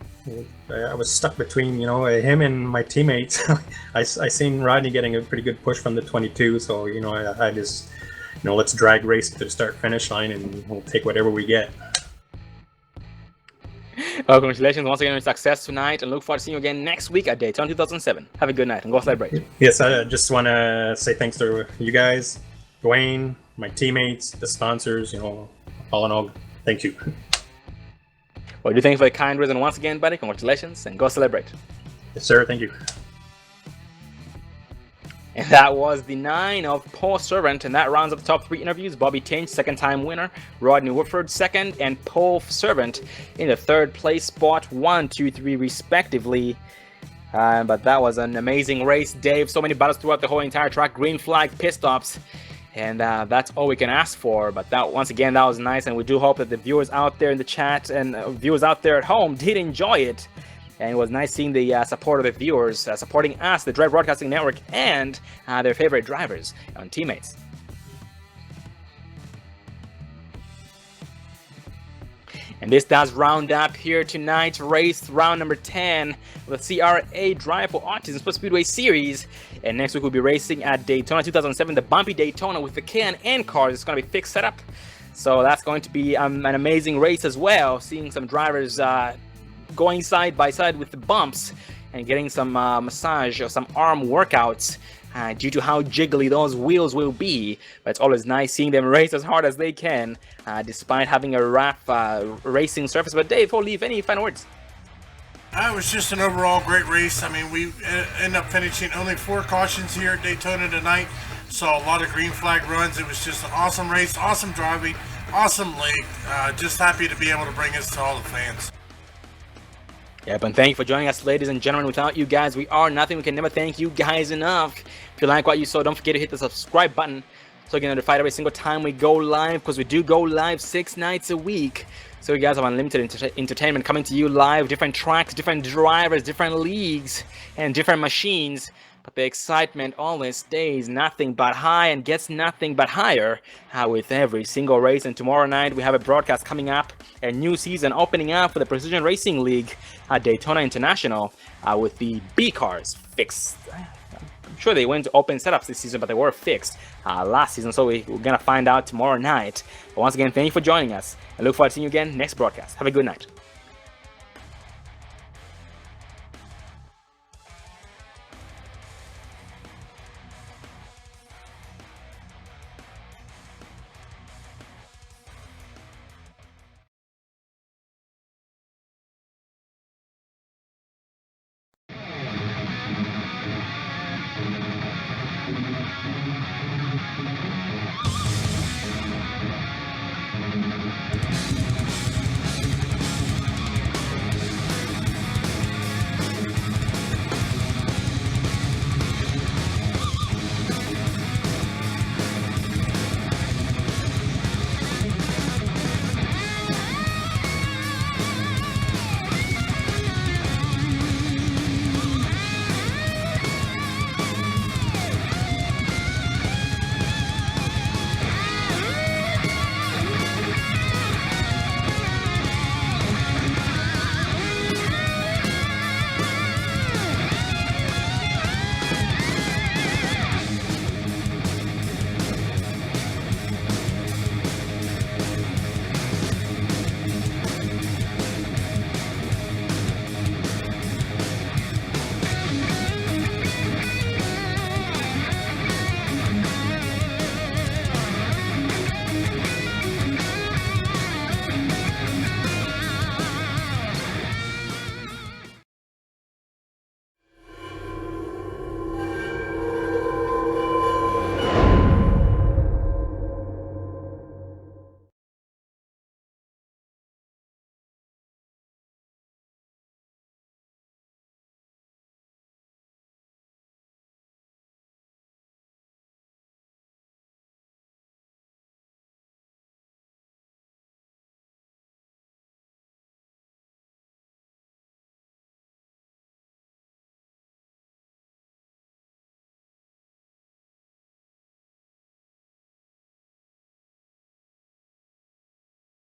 I was stuck between, him and my teammates. I seen Rodney getting a pretty good push from the 22, so, I just, let's drag race to the start-finish line and we'll take whatever we get. Well, congratulations once again on your success tonight, and look forward to seeing you again next week at Daytona 2007. Have a good night and go celebrate. Yes, I just want to say thanks to you guys, Dwayne, my teammates, the sponsors, all in all, thank you. Well, do thank you for the kind words, and once again, buddy, congratulations and go celebrate. Yes, sir. Thank you. And that was the 9 of Paul Servant, and that rounds up the top 3 interviews. Bobby Tinch, 2nd-time winner. Rodney Wolford, 2nd, and Paul Servant in the 3rd place spot, 1, 2, 3 respectively. But that was an amazing race, Dave. So many battles throughout the whole entire track. Green flag, pit stops. And that's all we can ask for. But that, once again, that was nice, and we do hope that the viewers out there in the chat and viewers out there at home did enjoy it. And it was nice seeing the support of the viewers supporting us, the Drive Broadcasting Network, and their favorite drivers and teammates. And this does round up here tonight's race, round number 10 of the CRA Drive for Autism Speedway Series. And next week we'll be racing at Daytona 2007, the bumpy Daytona with the K&N cars. It's going to be fixed setup. So that's going to be an amazing race as well, seeing some drivers going side by side with the bumps and getting some massage or some arm workouts due to how jiggly those wheels will be. But it's always nice seeing them race as hard as they can despite having a rough racing surface. But Dave, before we leave, any final words? It was just an overall great race. I mean, we end up finishing only 4 cautions here at Daytona tonight. Saw a lot of green flag runs. It was just an awesome race, awesome driving, awesome league. Just happy to be able to bring this to all the fans. Yep, and thank you for joining us, ladies and gentlemen. Without you guys, we are nothing. We can never thank you guys enough. If you like what you saw, don't forget to hit the subscribe button so you get notified every single time we go live, because we do go live 6 nights a week. So you guys have unlimited entertainment coming to you live, different tracks, different drivers, different leagues, and different machines. But the excitement always stays nothing but high and gets nothing but higher with every single race. And tomorrow night we have a broadcast coming up, a new season opening up for the Precision Racing League at Daytona International with the B cars fixed. I'm sure they went to open setups this season, but they were fixed last season. So we're going to find out tomorrow night. But once again, thank you for joining us. I look forward to seeing you again next broadcast. Have a good night.